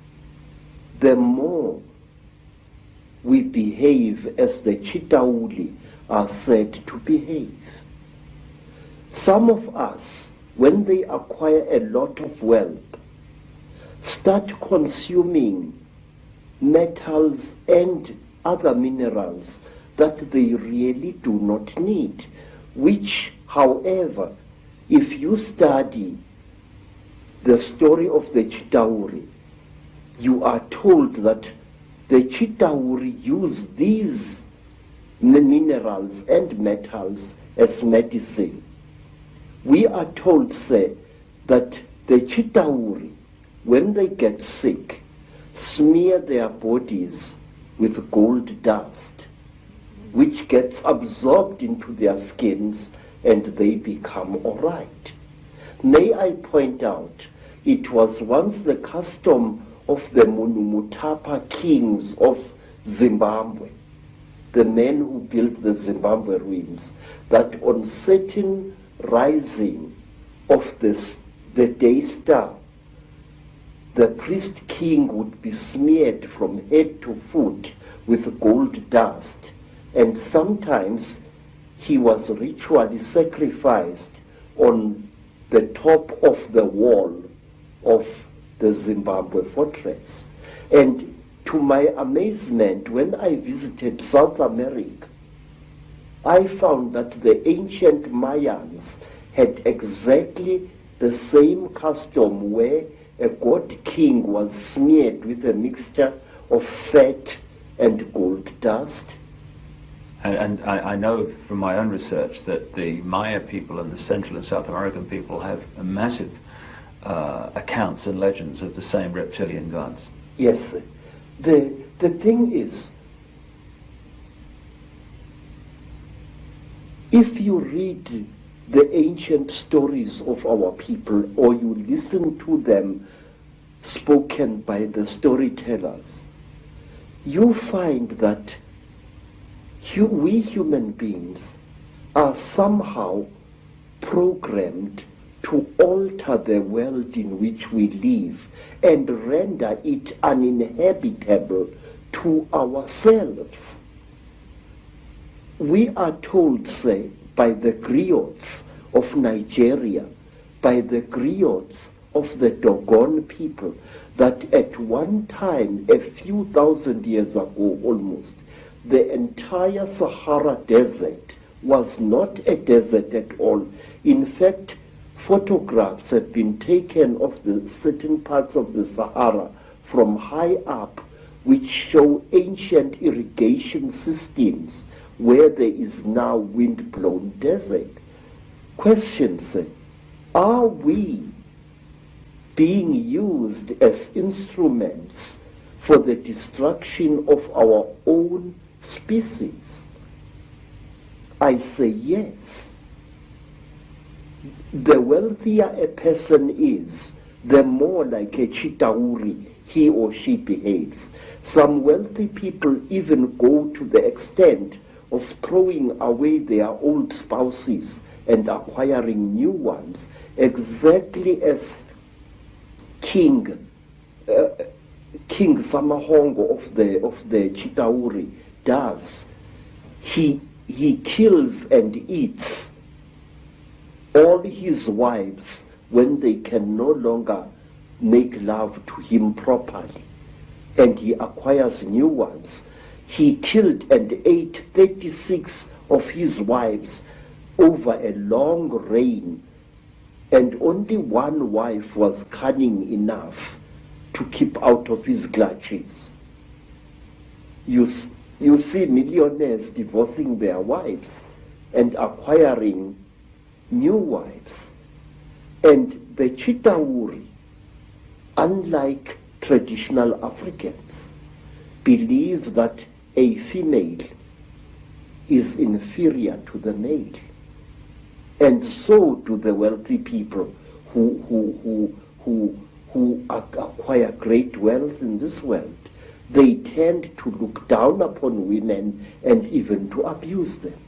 the more we behave as the Chitauli are said to behave. Some of us, when they acquire a lot of wealth, start consuming metals and other minerals that they really do not need, which, however, if you study the story of the Chitauri, you are told that the Chitauri use these minerals and metals as medicine. We are told, say, that the Chitauri, when they get sick, smear their bodies with gold dust, which gets absorbed into their skins and they become all right. May I point out, it was once the custom of the Munumutapa kings of Zimbabwe, the men who built the Zimbabwe ruins, that on certain rising of the day star, the priest king would be smeared from head to foot with gold dust, and sometimes he was ritually sacrificed on the top of the wall of the Zimbabwe fortress. And to my amazement, when I visited South America, I found that the ancient Mayans had exactly the same custom where a god king was smeared with a mixture of fat and gold dust. And I know from my own research that the Maya people and the Central and South American people have a massive accounts and legends of the same reptilian gods. Yes. The thing is, if you read the ancient stories of our people, or you listen to them spoken by the storytellers, you find that we human beings are somehow programmed to alter the world in which we live and render it uninhabitable to ourselves. We are told, say, by the griots of Nigeria, by the griots of the Dogon people, that at one time, a few thousand years ago almost, the entire Sahara Desert was not a desert at all. In fact, photographs have been taken of the certain parts of the Sahara from high up, which show ancient irrigation systems where there is now wind-blown desert. Questions: are we being used as instruments for the destruction of our own species? I say yes. The wealthier a person is, the more like a Chitauri he or she behaves. Some wealthy people even go to the extent of throwing away their old spouses and acquiring new ones, exactly as King Samahongo of the Chitauri does. He kills and eats all his wives when they can no longer make love to him properly, and he acquires new ones. He killed and ate 36 of his wives over a long reign, and only one wife was cunning enough to keep out of his clutches. You see millionaires divorcing their wives and acquiring new wives. And the Chitauri, unlike traditional Africans, believe that a female is inferior to the male. And so do the wealthy people who acquire great wealth in this world. They tend to look down upon women and even to abuse them.